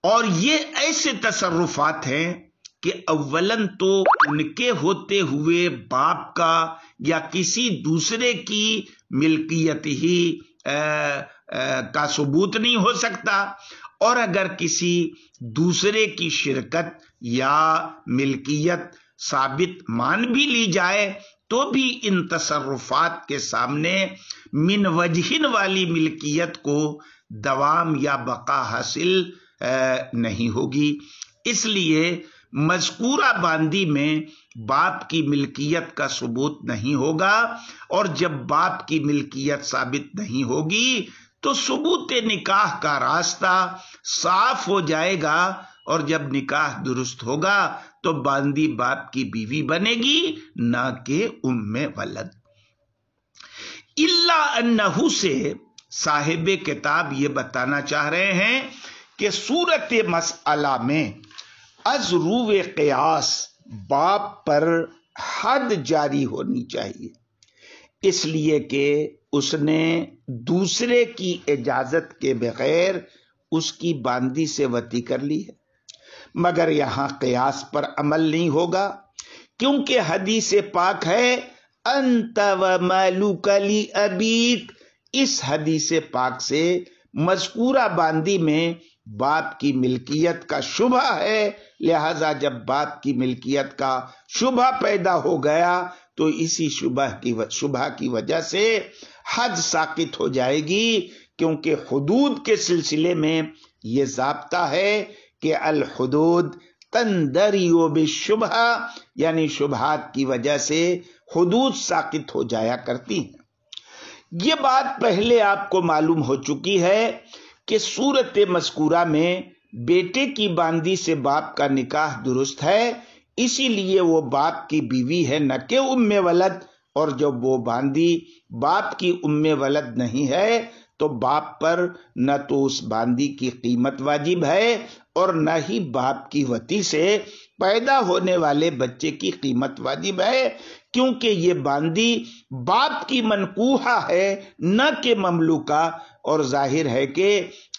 اور یہ ایسے تصرفات ہیں کہ اولاً تو ان کے ہوتے ہوئے باپ کا یا کسی دوسرے کی ملکیت ہی کا ثبوت نہیں ہو سکتا، اور اگر کسی دوسرے کی شرکت یا ملکیت ثابت مان بھی لی جائے تو بھی ان تصرفات کے سامنے من وجہن والی ملکیت کو دوام یا بقا حاصل نہیں ہوگی۔ اس لیے مذکورہ باندی میں باپ کی ملکیت کا ثبوت نہیں ہوگا، اور جب باپ کی ملکیت ثابت نہیں ہوگی تو ثبوت نکاح کا راستہ صاف ہو جائے گا، اور جب نکاح درست ہوگا تو باندی باپ کی بیوی بنے گی، نہ کہ ام ولد۔ الا انہ سے صاحب کتاب یہ بتانا چاہ رہے ہیں کہ صورت مسئلہ میں از روئے قیاس باپ پر حد جاری ہونی چاہیے، اس لیے کہ اس نے دوسرے کی اجازت کے بغیر اس کی باندی سے وطی کر لی ہے، مگر یہاں قیاس پر عمل نہیں ہوگا، کیونکہ حدیث پاک ہے انت ومالک لابیک۔ اس حدیث پاک سے مذکورہ باندی میں باپ کی ملکیت کا شبہ ہے، لہذا جب باپ کی ملکیت کا شبہ پیدا ہو گیا تو اسی شبہ کی وجہ سے حد ساقط ہو جائے گی، کیونکہ حدود کے سلسلے میں یہ ضابطہ ہے کہ الحدود تندری بالشبہ، یعنی شبہات کی وجہ سے حدود ساقط ہو جایا کرتی ہیں۔ یہ بات پہلے آپ کو معلوم ہو چکی ہے کہ صورت مذکورہ میں بیٹے کی باندی سے باپ کا نکاح درست ہے، اسی لیے وہ باپ کی بیوی ہے نہ کہ ام ولد، اور جب وہ باندی باپ کی ام ولد نہیں ہے تو باپ پر نہ تو اس باندی کی قیمت واجب ہے اور نہ ہی باپ کی وطی سے پیدا ہونے والے بچے کی قیمت واجب ہے، کیونکہ یہ باندی باپ کی منکوحہ ہے نہ کہ مملوکہ، اور ظاہر ہے کہ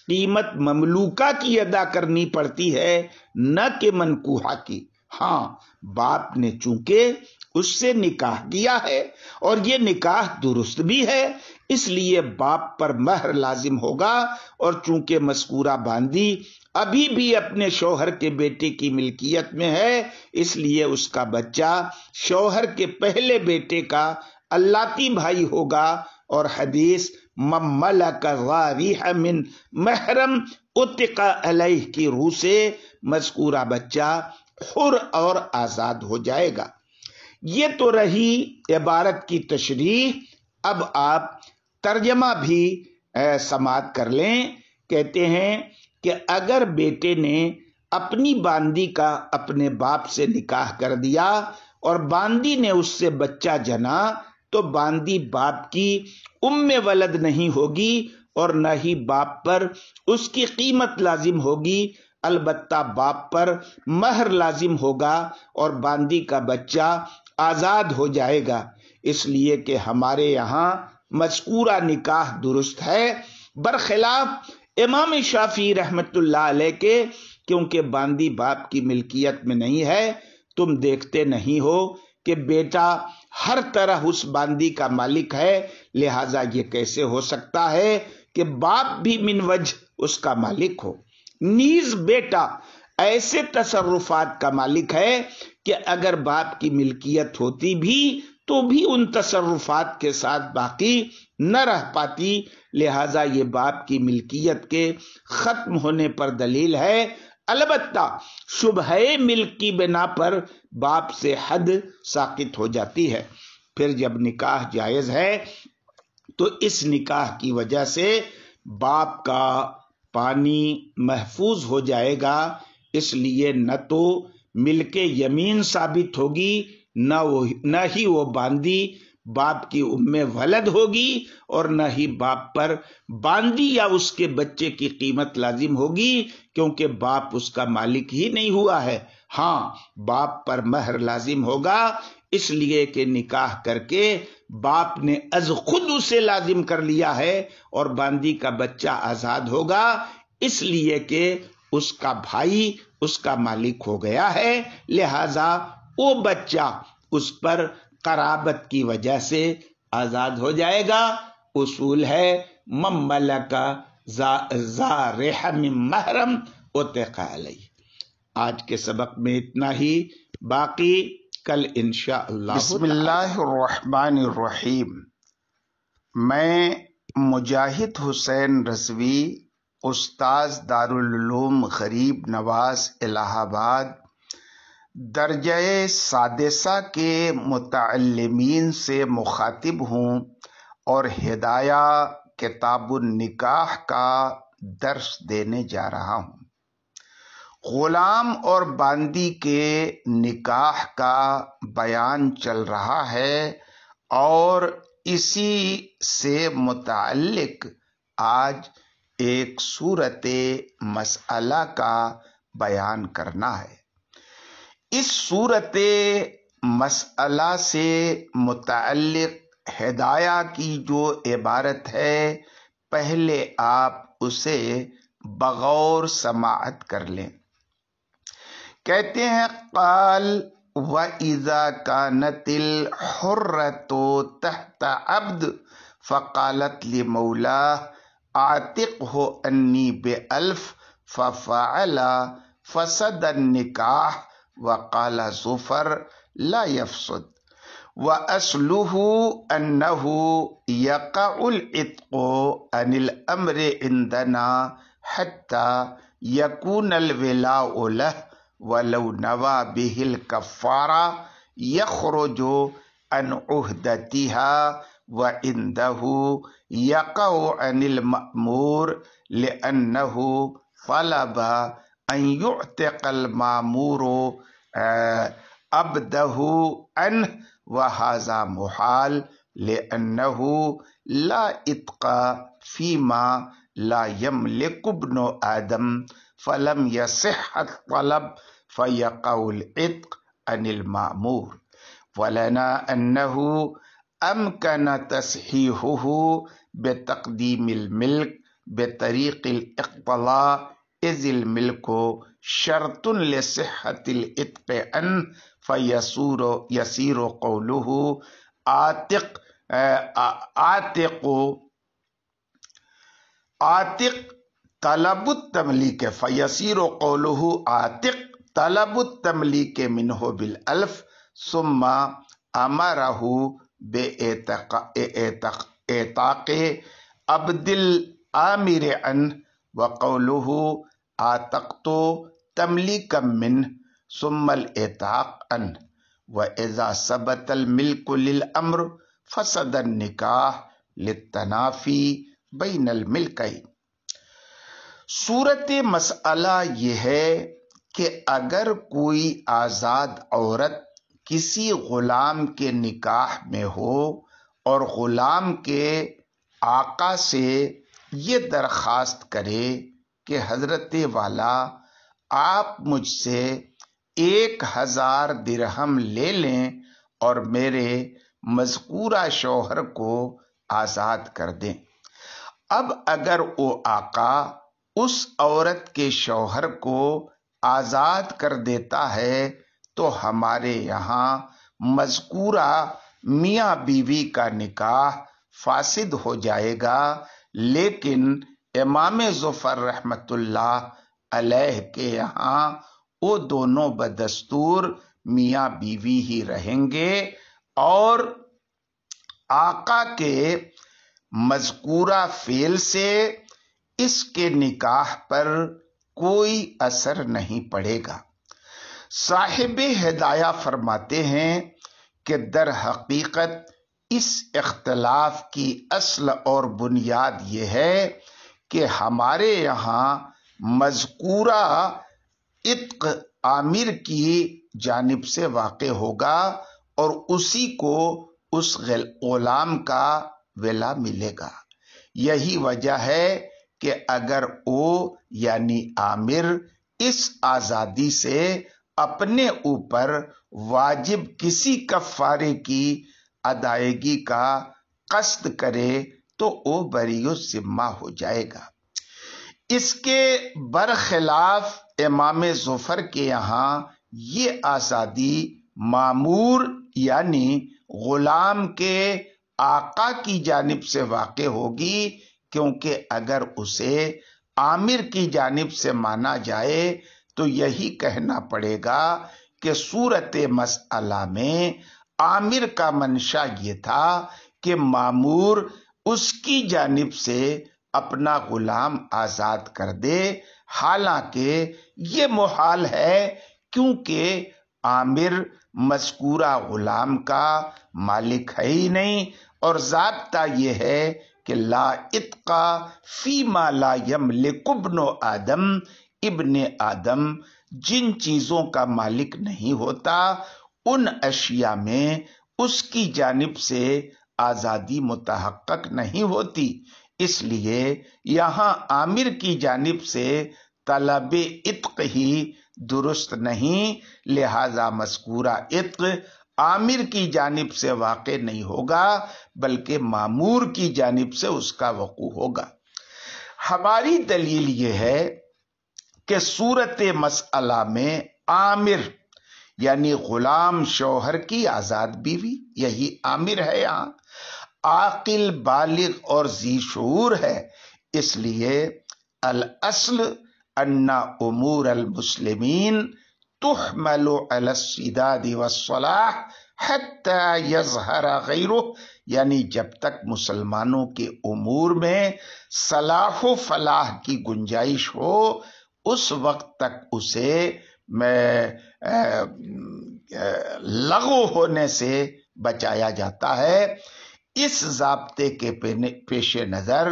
قیمت مملوکہ کی ادا کرنی پڑتی ہے نہ کہ منکوحہ کی۔ ہاں، باپ نے چونکہ اس سے نکاح کیا ہے اور یہ نکاح درست بھی ہے، اس لیے باپ پر مہر لازم ہوگا، اور چونکہ مذکورہ باندی ابھی بھی اپنے شوہر کے بیٹے کی ملکیت میں ہے، اس لیے اس کا بچہ شوہر کے پہلے بیٹے کا اللاتی بھائی ہوگا، اور حدیث من ملک الراریح من محرم اتق علیہ کی روح سے مذکورہ بچہ حر اور آزاد ہو جائے گا۔ یہ تو رہی عبارت کی تشریح، اب آپ ترجمہ بھی سماعت کر لیں۔ کہتے ہیں کہ اگر بیٹے نے اپنی باندی کا اپنے باپ سے نکاح کر دیا اور باندی نے اس سے بچہ جنا تو باندی باپ کی ام ولد نہیں ہوگی اور نہ ہی باپ پر اس کی قیمت لازم ہوگی، البتہ باپ پر مہر لازم ہوگا اور باندی کا بچہ آزاد ہو جائے گا، اس لیے کہ ہمارے یہاں مذکورہ نکاح درست ہے، برخلاف امام شافعی رحمت اللہ علیہ کے، کیونکہ باندی باپ کی ملکیت میں نہیں ہے۔ تم دیکھتے نہیں ہو کہ بیٹا ہر طرح اس باندی کا مالک ہے، لہذا یہ کیسے ہو سکتا ہے کہ باپ بھی من وجہ اس کا مالک ہو؟ نیز بیٹا ایسے تصرفات کا مالک ہے کہ اگر باپ کی ملکیت ہوتی بھی تو بھی ان تصرفات کے ساتھ باقی نہ رہ پاتی، لہذا یہ باپ کی ملکیت کے ختم ہونے پر دلیل ہے۔ البتہ شبہ ملک کی بنا پر باپ سے حد ساقط ہو جاتی ہے۔ پھر جب نکاح جائز ہے تو اس نکاح کی وجہ سے باپ کا پانی محفوظ ہو جائے گا، اس لیے نہ تو ملک یمین ثابت ہوگی نہ ہی وہ باندی باپ کی ام ولد ہوگی، اور نہ ہی باپ پر باندی یا اس کے بچے کی قیمت لازم ہوگی، کیونکہ باپ اس کا مالک ہی نہیں ہوا ہے۔ ہاں باپ پر مہر لازم ہوگا، اس لیے کہ نکاح کر کے باپ نے از خود اسے لازم کر لیا ہے، اور باندی کا بچہ آزاد ہوگا اس لیے کہ اس کا بھائی اس کا مالک ہو گیا ہے، لہذا وہ بچہ اس پر قرابت کی وجہ سے آزاد ہو جائے گا۔ اصول ہے من ملک ذا رحم محرم اتق علیہ۔ آج کے سبق میں اتنا ہی، باقی کل انشاءاللہ۔ بسم اللہ الرحمن الرحیم۔ میں مجاہد حسین رضوی، استاذ دارالعلوم غریب نواز الہ آباد، درجہ سادسہ کے متعلمین سے مخاطب ہوں اور ہدایہ کتاب النکاح کا درس دینے جا رہا ہوں۔ غلام اور باندی کے نکاح کا بیان چل رہا ہے اور اسی سے متعلق آج ایک صورت مسئلہ کا بیان کرنا ہے۔ اس صورت مسئلہ سے متعلق ہدایہ کی جو عبارت ہے، پہلے آپ اسے بغور سماعت کر لیں۔ کہتے ہیں قال وَإِذَا كَانَتِ الْحُرَّةُ تَحْتَ عَبْدٍ فَقَالَتْ لِمَوْلَاهَا أَعْتِقْهُ أَنِّي ب1000 فَفَعَلَ فَسَدَ النِّكَاحُ وَقَالَ زُفَرُ لَا يَفْسُدُ وَأَصْلُهُ أَنَّهُ يَقَعُ الْعِتْقُ عَنِ الْأَمْرِ عِنْدَنَا حَتَّى يَكُونَ الْوَلَاءُ لَهُ وَلَوْ نَوَى بِهِ الْكَفَّارَةَ يَخْرُجُ عَنْ عُهْدَتِهَا وَعِنْدَهُ يَقَعُ عَنِ الْمَأْمُورِ لِأَنَّهُ طَلَبَ أَنْ يُعْتِقَ الْمَأْمُورُ عَبْدَهُ عَنْهُ وَهَذَا مُحَالٌ لِأَنَّهُ لَا عِتْقَ فِيمَا لَا يَمْلِكُ ابْنُ آدَمَ فَلَمْ يَصِحَّ الطَّلَبُ فَيَقَعُ الْعِتْقُ عَنِ الْمَأْمُورِ وَلَنَا أَنَّهُ أَمْكَنَ تَصْحِيحُهُ بِتَقْدِيمِ الْمِلْكِ بِطَرِيقِ الْإِقْتِضَاءِ إِذِ الْمِلْكُ شَرْطٌ لِصِحَّةِ الْعِتْقِ عَنْهُ فَيَصِيرُ قَوْلُهُ عَاتِقٌ طلب التملیک فیصیر قولہ عاتق طلب التملیک منہ بالالف ثم امرہ باعتاق عبد العامر عنہ وقولہ عاتقت تملیکا منہ ثم الاعتاق عنہ واذا ثبت الملک للامر فسد النکاح للتنافی بین الملکین۔ صورت مسئلہ یہ ہے کہ اگر کوئی آزاد عورت کسی غلام کے نکاح میں ہو اور غلام کے آقا سے یہ درخواست کرے کہ حضرت والا آپ مجھ سے 1000 درہم لے لیں اور میرے مذکورہ شوہر کو آزاد کر دیں۔ اب اگر وہ آقا اس عورت کے شوہر کو آزاد کر دیتا ہے تو ہمارے یہاں مذکورہ میاں بیوی کا نکاح فاسد ہو جائے گا، لیکن امام ظفر رحمت اللہ علیہ کے یہاں وہ دونوں بدستور میاں بیوی ہی رہیں گے اور آقا کے مذکورہ فعل سے اس کے نکاح پر کوئی اثر نہیں پڑے گا۔ صاحب ہدایہ فرماتے ہیں کہ در حقیقت اس اختلاف کی اصل اور بنیاد یہ ہے کہ ہمارے یہاں مذکورہ عتق عامر کی جانب سے واقع ہوگا اور اسی کو اس غلام کا ولا ملے گا۔ یہی وجہ ہے کہ اگر وہ یعنی عامر اس آزادی سے اپنے اوپر واجب کسی کفارے کی ادائیگی کا قصد کرے تو وہ بری الذمہ ہو جائے گا۔ اس کے برخلاف امام ظفر کے یہاں یہ آزادی مامور یعنی غلام کے آقا کی جانب سے واقع ہوگی، کیونکہ اگر اسے آمر کی جانب سے مانا جائے تو یہی کہنا پڑے گا کہ صورت مسئلہ میں آمر کا منشا یہ تھا کہ مامور اس کی جانب سے اپنا غلام آزاد کر دے، حالانکہ یہ محال ہے کیونکہ عامر مذکورہ غلام کا مالک ہے ہی نہیں، اور ضابطہ یہ ہے کہ لا اتقا فیما لا یملک ابن آدم، ابن آدم جن چیزوں کا مالک نہیں ہوتا ان اشیاء میں اس کی جانب سے آزادی متحقق نہیں ہوتی، اس لیے یہاں عامر کی جانب سے طلب عتق ہی درست نہیں، لہذا مذکورہ عتق عامر کی جانب سے واقع نہیں ہوگا بلکہ مامور کی جانب سے اس کا وقوع ہوگا۔ ہماری دلیل یہ ہے کہ صورت مسئلہ میں عامر یعنی غلام شوہر کی آزاد بیوی، یہی عامر ہے، یہاں عاقل بالغ اور ذی شعور ہے، اس لیے الاصل ان امور المسلمین تحمل علی السداد والصلاح حتی یظہر غیرہ، یعنی جب تک مسلمانوں کے امور میں صلاح و فلاح کی گنجائش ہو اس وقت تک اسے لغو ہونے سے بچایا جاتا ہے۔ اس ضابطے کے پیش نظر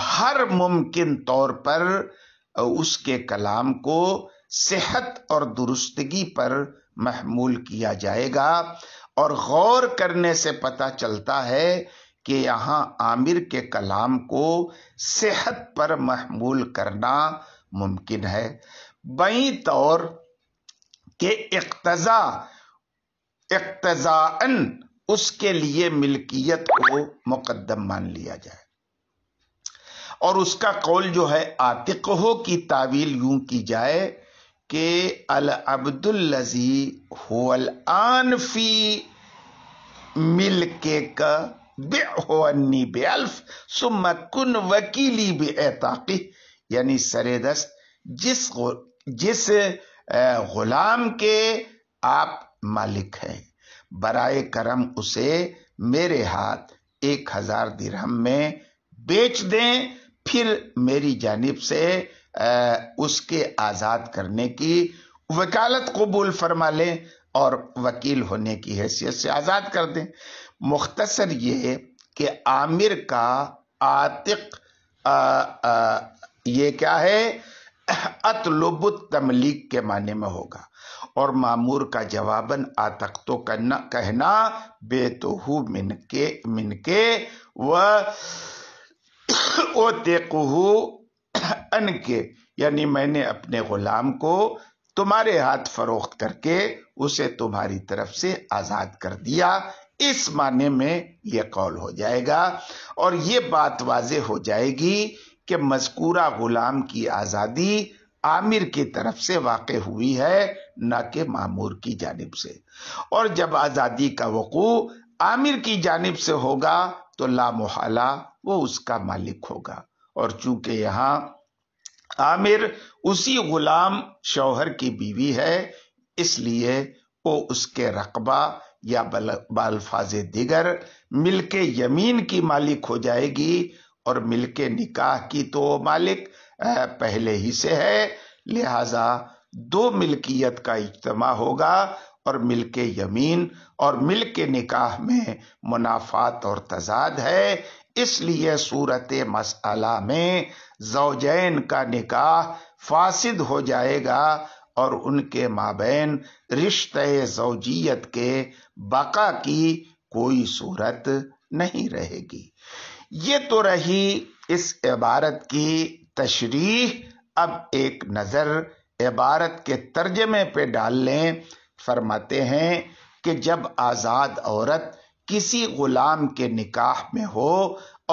ہر ممکن طور پر اس کے کلام کو صحت اور درستگی پر محمول کیا جائے گا، اور غور کرنے سے پتہ چلتا ہے کہ یہاں عامر کے کلام کو صحت پر محمول کرنا ممکن ہے، بائیں طور کہ اقتضاءً اس کے لیے ملکیت کو مقدم مان لیا جائے، اور اس کا قول جو ہے عاتق ہو کی تعویل یوں کی جائے کہ العبد الذی هو الآن فی ملکک بعہ انی بألف ثم کن وکیلی بعتاقہ، یعنی سر دست جس غلام کے آپ مالک ہیں برائے کرم اسے میرے ہاتھ 1000 درہم میں بیچ دیں، پھر میری جانب سے اس کے آزاد کرنے کی وکالت قبول فرما لیں اور وکیل ہونے کی حیثیت سے آزاد کر دیں۔ مختصر یہ کہ عامر کا عاتق یہ کیا ہے، اطلب التملیک کے معنی میں ہوگا، اور مامور کا جواباً عاتقتو کہنا بیتہو من کے و اوتقہو ان کے، یعنی میں نے اپنے غلام کو تمہارے ہاتھ فروخت کر کے اسے تمہاری طرف سے آزاد کر دیا، اس معنی میں یہ قول ہو جائے گا، اور یہ بات واضح ہو جائے گی کہ مذکورہ غلام کی آزادی عامر کی طرف سے واقع ہوئی ہے نہ کہ مامور کی جانب سے، اور جب آزادی کا وقوع عامر کی جانب سے ہوگا تو لا محالہ وہ اس کا مالک ہوگا، اور چونکہ یہاں عامر اسی غلام شوہر کی بیوی ہے اس لیے وہ اس کے رقبہ یا بالفاظ دیگر ملک یمین کی مالک ہو جائے گی، اور ملک نکاح کی تو مالک پہلے ہی سے ہے، لہذا دو ملکیت کا اجتماع ہوگا، اور ملک یمین اور ملک نکاح میں منافات اور تضاد ہے، اس لیے صورت مسئلہ میں زوجین کا نکاح فاسد ہو جائے گا اور ان کے مابین رشتہ زوجیت کے بقا کی کوئی صورت نہیں رہے گی۔ یہ تو رہی اس عبارت کی تشریح، اب ایک نظر عبارت کے ترجمے پہ ڈال لیں، فرماتے ہیں کہ جب آزاد عورت کسی غلام کے نکاح میں ہو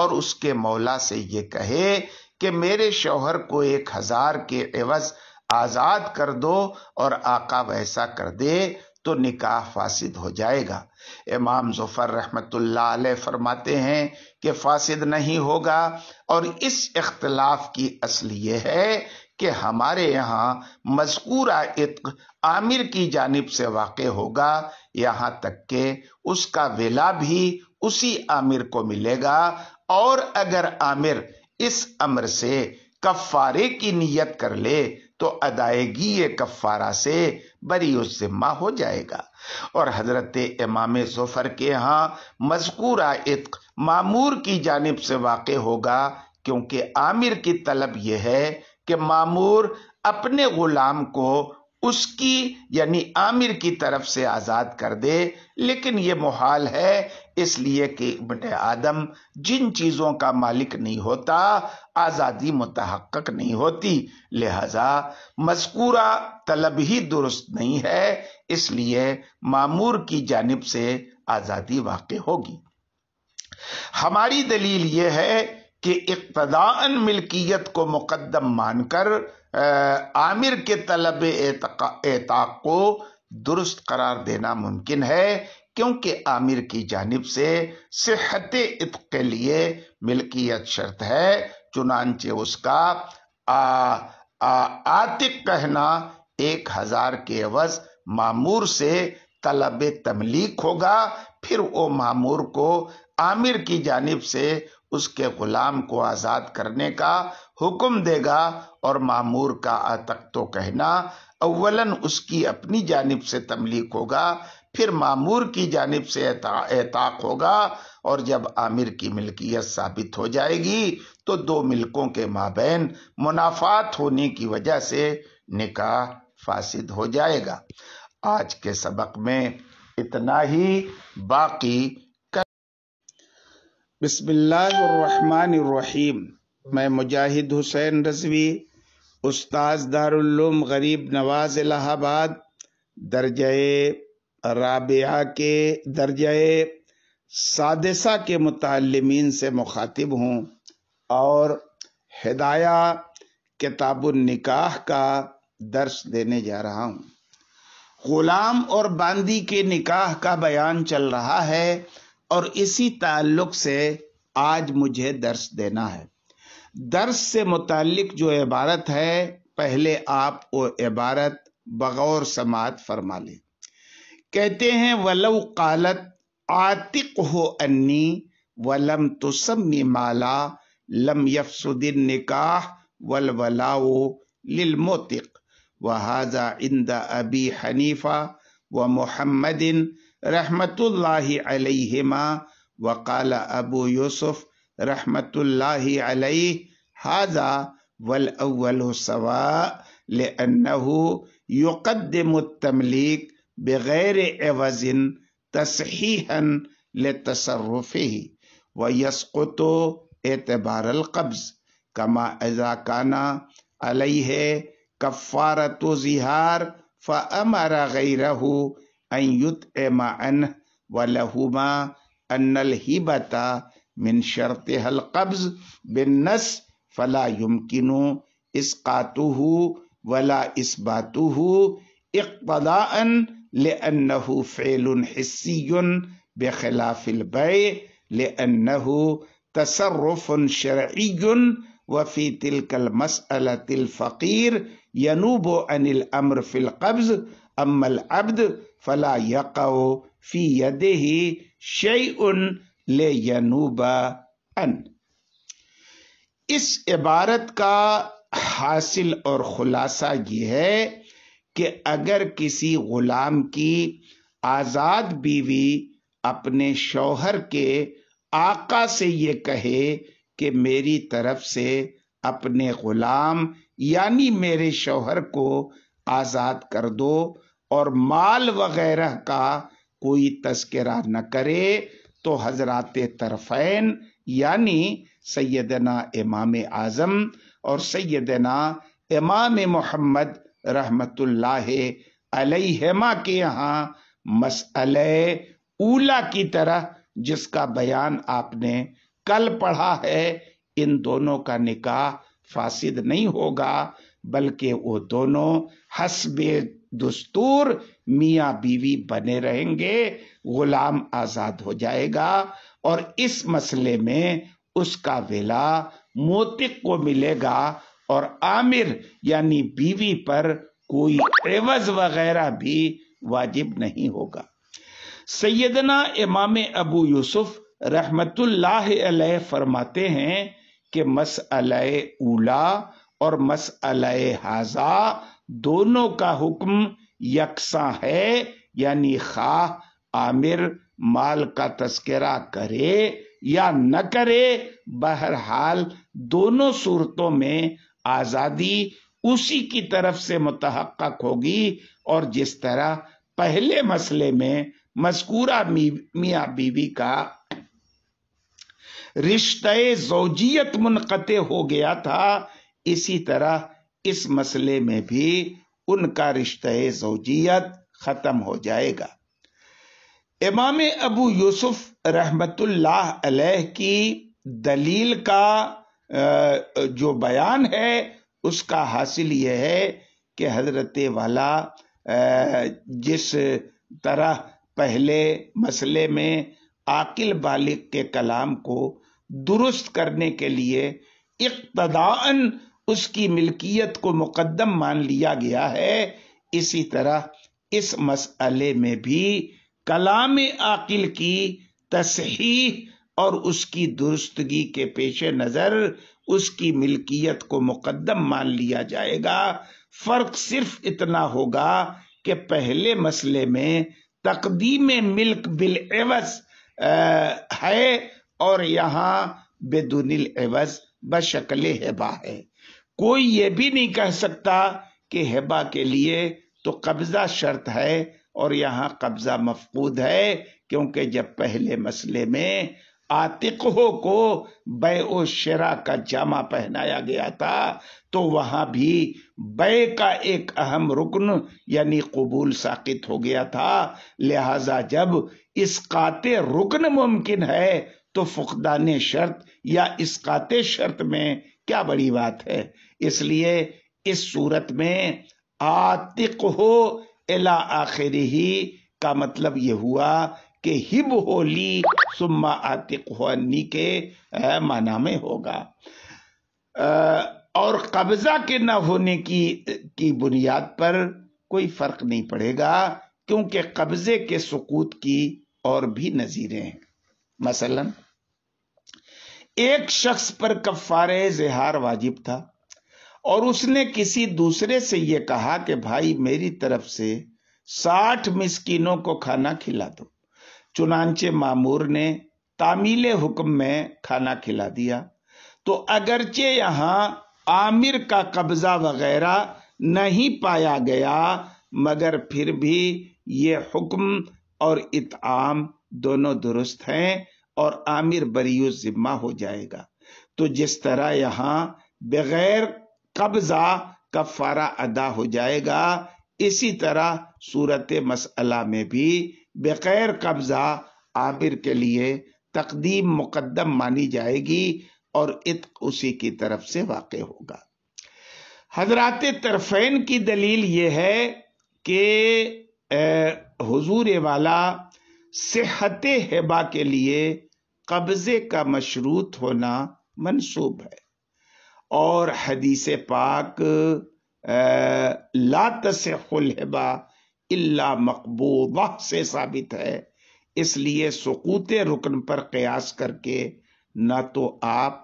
اور اس کے مولا سے یہ کہے کہ میرے شوہر کو 1000 کے عوض آزاد کر دو اور آقا ویسا کر دے تو نکاح فاسد ہو جائے گا۔ امام ظفر رحمت اللہ علیہ فرماتے ہیں کہ فاسد نہیں ہوگا، اور اس اختلاف کی اصل یہ ہے کہ ہمارے یہاں مذکورہ عتق عامر کی جانب سے واقع ہوگا، یہاں تک کہ اس کا ولا بھی اسی عامر کو ملے گا، اور اگر عامر اس امر سے کفارے کی نیت کر لے تو ادائیگی کفارہ سے بری الذمہ ہو جائے گا۔ اور حضرت امام ظفر کے ہاں مذکورہ عتق مامور کی جانب سے واقع ہوگا، کیونکہ عامر کی طلب یہ ہے کہ مامور اپنے غلام کو اس کی یعنی عامر کی طرف سے آزاد کر دے، لیکن یہ محال ہے، اس لیے کہ ابن آدم جن چیزوں کا مالک نہیں ہوتا آزادی متحقق نہیں ہوتی، لہذا مذکورہ طلب ہی درست نہیں ہے، اس لیے مامور کی جانب سے آزادی واقع ہوگی۔ ہماری دلیل یہ ہے کہ اقتداءً ملکیت کو مقدم مان کر عامر کے طلب اعتاق کو درست قرار دینا ممکن ہے، کیونکہ عامر کی جانب سے صحت عتق کے لیے ملکیت شرط ہے، چنانچہ اس کا عاتق کہنا 1000 کے عوض مامور سے طلب تملیک ہوگا، پھر وہ مامور کو عامر کی جانب سے اس کے غلام کو آزاد کرنے کا حکم دے گا، اور مامور کا عاتق تو کہنا اولاً اس کی اپنی جانب سے تملیک ہوگا، پھر مامور کی جانب سے اعتاق ہوگا، اور جب عامر کی ملکیت ثابت ہو جائے گی تو دو ملکوں کے مابین منافات ہونے کی وجہ سے نکاح فاسد ہو جائے گا۔ آج کے سبق میں اتنا ہی، باقی بسم اللہ الرحمن الرحیم۔ میں مجاہد حسین رضوی، استاذ دارالعلوم غریب نواز الہ آباد، درجہ رابعہ کے درجہ سادسہ کے متعلمین سے مخاطب ہوں، اور ہدایہ کتاب النکاح کا درس دینے جا رہا ہوں۔ غلام اور باندی کے نکاح کا بیان چل رہا ہے، اور اسی تعلق سے آج مجھے درس دینا ہے۔ درس سے متعلق جو عبارت ہے، پہلے آپ وہ عبارت بغور سماعت فرما لیں۔ کہتے ہیں وَلَوْ قَالَتْ عَاتِقْهُ أَنِّي وَلَمْ تُسَمِّ مَالًا لَمْ يَفْسُدِ النِّكَاحُ وَالْوَلَاءُ لِلْمُعْتِقِ وَهَذَا عِنْدَ أَبِي حَنِيفَةَ وَمُحَمَّدٍ رحمت اللہ علیہما، وقال ابو یوسف رحمت اللہ علیہ ھذا والاول سواء لأنه يقدم التملیک بغیر عوض تصحیحا لتصرفه ويسقط اعتبار القبض كما اذا كان علیہ کفارۃ ظہار فامر غیرہ ان یطعم عنہ ولہما ان الہبۃ من شرطها القبض بالنص فلا يمكن اسقاطه ولا اثباته اقتداء لأنه فعل حسي بخلاف البيع لأنه تصرف شرعي وفي تلك المسألة الفقير ينوب عن الأمر في القبض أما العبد فلا يقع في يده شيء لينوب عنه۔ اس عبارت کا حاصل اور خلاصہ یہ ہے کہ اگر کسی غلام کی آزاد بیوی اپنے شوہر کے آقا سے یہ کہے کہ میری طرف سے اپنے غلام یعنی میرے شوہر کو آزاد کر دو اور مال وغیرہ کا کوئی تذکرہ نہ کرے، تو حضرات طرفین یعنی سیدنا امام اعظم اور سیدنا امام محمد رحمت اللہ علیہما کے یہاں مسئلہ اولا کی طرح جس کا بیان آپ نے کل پڑھا ہے، ان دونوں کا نکاح فاسد نہیں ہوگا، بلکہ وہ دونوں حسب دستور میاں بیوی بنے رہیں گے، غلام آزاد ہو جائے گا، اور اس مسئلے میں اس کا ولا موتق کو ملے گا، اور عامر یعنی بیوی پر کوئی عوض وغیرہ بھی واجب نہیں ہوگا۔ سیدنا امام ابو یوسف رحمت اللہ علیہ فرماتے ہیں کہ مسئلہ اولا اور مسئلہ حاضہ دونوں کا حکم یکساں ہے، یعنی خواہ عامر مال کا تذکرہ کرے یا نہ کرے، بہرحال دونوں صورتوں میں آزادی اسی کی طرف سے متحقق ہوگی، اور جس طرح پہلے مسئلے میں مذکورہ میاں بیوی کا رشتہ زوجیت منقطع ہو گیا تھا، اسی طرح اس مسئلے میں بھی ان کا رشتہ زوجیت ختم ہو جائے گا۔ امام ابو یوسف رحمت اللہ علیہ کی دلیل کا جو بیان ہے اس کا حاصل یہ ہے کہ حضرت والا جس طرح پہلے مسئلے میں عاقل بالغ کے کلام کو درست کرنے کے لیے اقتداءً اس کی ملکیت کو مقدم مان لیا گیا ہے، اسی طرح اس مسئلے میں بھی کلام عاقل کی تصحیح اور اس کی درستگی کے پیش نظر اس کی ملکیت کو مقدم مان لیا جائے گا۔ فرق صرف اتنا ہوگا کہ پہلے مسئلے میں تقدیم ملک بالعوض ہے، اور یہاں بدون العوض بشکل ہبہ ہے۔ کوئی یہ بھی نہیں کہہ سکتا کہ ہبہ کے لیے تو قبضہ شرط ہے اور یہاں قبضہ مفقود ہے، کیونکہ جب پہلے مسئلے میں عاتقہ کو بیع و شراء کا جامہ پہنایا گیا تھا تو وہاں بھی بیع کا ایک اہم رکن یعنی قبول ساقط ہو گیا تھا، لہذا جب اسقاط رکن ممکن ہے تو فقدان شرط یا اسقاط شرط میں کیا بڑی بات ہے۔ اس لیے اس صورت میں عاتقہ الی آخرہ کا مطلب یہ ہوا کہ ہب ہولی ثم عاتقہ انی کے معنی میں ہوگا، اور قبضہ کے نہ ہونے کی بنیاد پر کوئی فرق نہیں پڑے گا، کیونکہ قبضے کے سقوط کی اور بھی نظیریں ہیں۔ مثلا ایک شخص پر کفارہ زہار واجب تھا اور اس نے کسی دوسرے سے یہ کہا کہ بھائی میری طرف سے 60 مسکینوں کو کھانا کھلا دو، چنانچہ مامور نے تعمیل حکم میں کھانا کھلا دیا، تو اگرچہ یہاں عامر کا قبضہ وغیرہ نہیں پایا گیا مگر پھر بھی یہ حکم اور اطعام دونوں درست ہیں اور عامر بریء الذمہ ہو جائے گا۔ تو جس طرح یہاں بغیر قبضہ کفارہ ادا ہو جائے گا، اسی طرح صورت مسئلہ میں بھی بغیر قبضہ عامر کے لیے تقدیم مقدم مانی جائے گی اور عتق اسی کی طرف سے واقع ہوگا۔ حضرات طرفین کی دلیل یہ ہے کہ حضور والا صحت ہبہ کے لیے قبضے کا مشروط ہونا منسوب ہے، اور حدیث پاک لا تصح الہبہ الا مقبوضہ سے ثابت ہے، اس لیے سقوط رکن پر قیاس کر کے نہ تو آپ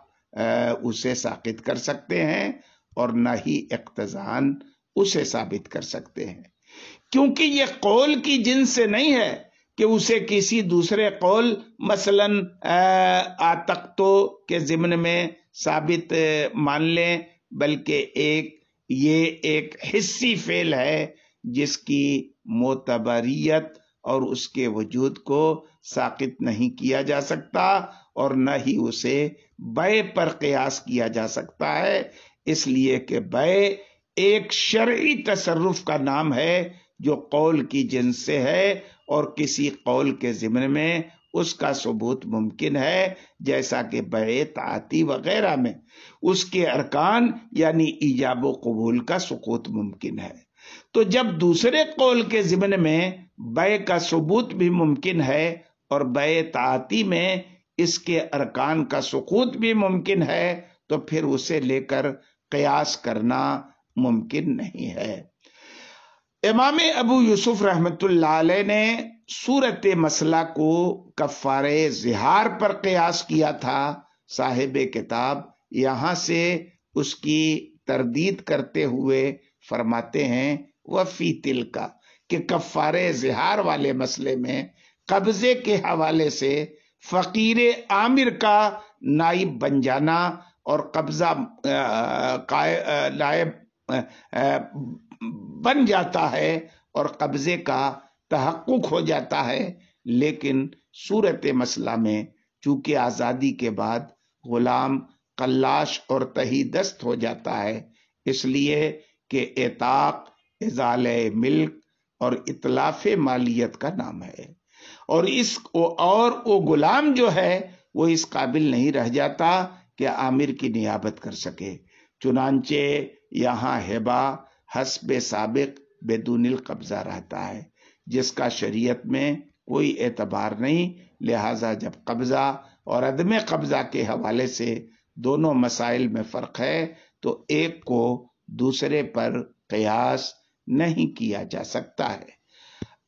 اسے ساقط کر سکتے ہیں اور نہ ہی اقتضاً اسے ثابت کر سکتے ہیں، کیونکہ یہ قول کی جنس سے نہیں ہے کہ اسے کسی دوسرے قول مثلاً آتقتو کے ضمن میں ثابت مان لیں، بلکہ یہ ایک حسی فعل ہے جس کی معتبریت اور اس کے وجود کو ساقط نہیں کیا جا سکتا اور نہ ہی اسے بیع پر قیاس کیا جا سکتا ہے، اس لیے کہ بیع ایک شرعی تصرف کا نام ہے جو قول کی جنس سے ہے اور کسی قول کے ضمن میں اس کا ثبوت ممکن ہے، جیسا کہ بیع تعاطی وغیرہ میں اس کے ارکان یعنی ایجاب و قبول کا سقوط ممکن ہے۔ تو جب دوسرے قول کے ضمن میں بیع کا ثبوت بھی ممکن ہے اور بیع تعاطی میں اس کے ارکان کا سقوط بھی ممکن ہے، تو پھر اسے لے کر قیاس کرنا ممکن نہیں ہے۔ امام ابو یوسف رحمت اللہ علیہ نے صورت مسئلہ کو کفارہ ظہار پر قیاس کیا تھا۔ صاحب کتاب یہاں سے اس کی تردید کرتے ہوئے فرماتے ہیں وفی تلکا کہ کفارہ ظہار والے مسئلے میں قبضے کے حوالے سے فقیر عامر کا نائب بن جانا اور قبضہ نائب بن جاتا ہے اور قبضے کا تحقق ہو جاتا ہے، لیکن صورت مسئلہ میں چونکہ آزادی کے بعد غلام قلاش اور تہی دست ہو جاتا ہے، اس لیے کہ اعتاق ازالہ ملک اور اتلاف مالیت کا نام ہے، اور وہ غلام جو ہے وہ اس قابل نہیں رہ جاتا کہ عامر کی نیابت کر سکے، چنانچہ یہاں ہبہ حسب سابق بدون القبضہ رہتا ہے جس کا شریعت میں کوئی اعتبار نہیں، لہذا جب قبضہ اور عدم قبضہ کے حوالے سے دونوں مسائل میں فرق ہے تو ایک کو دوسرے پر قیاس نہیں کیا جا سکتا ہے۔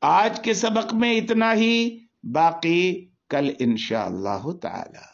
آج کے سبق میں اتنا ہی، باقی کل انشاءاللہ تعالی۔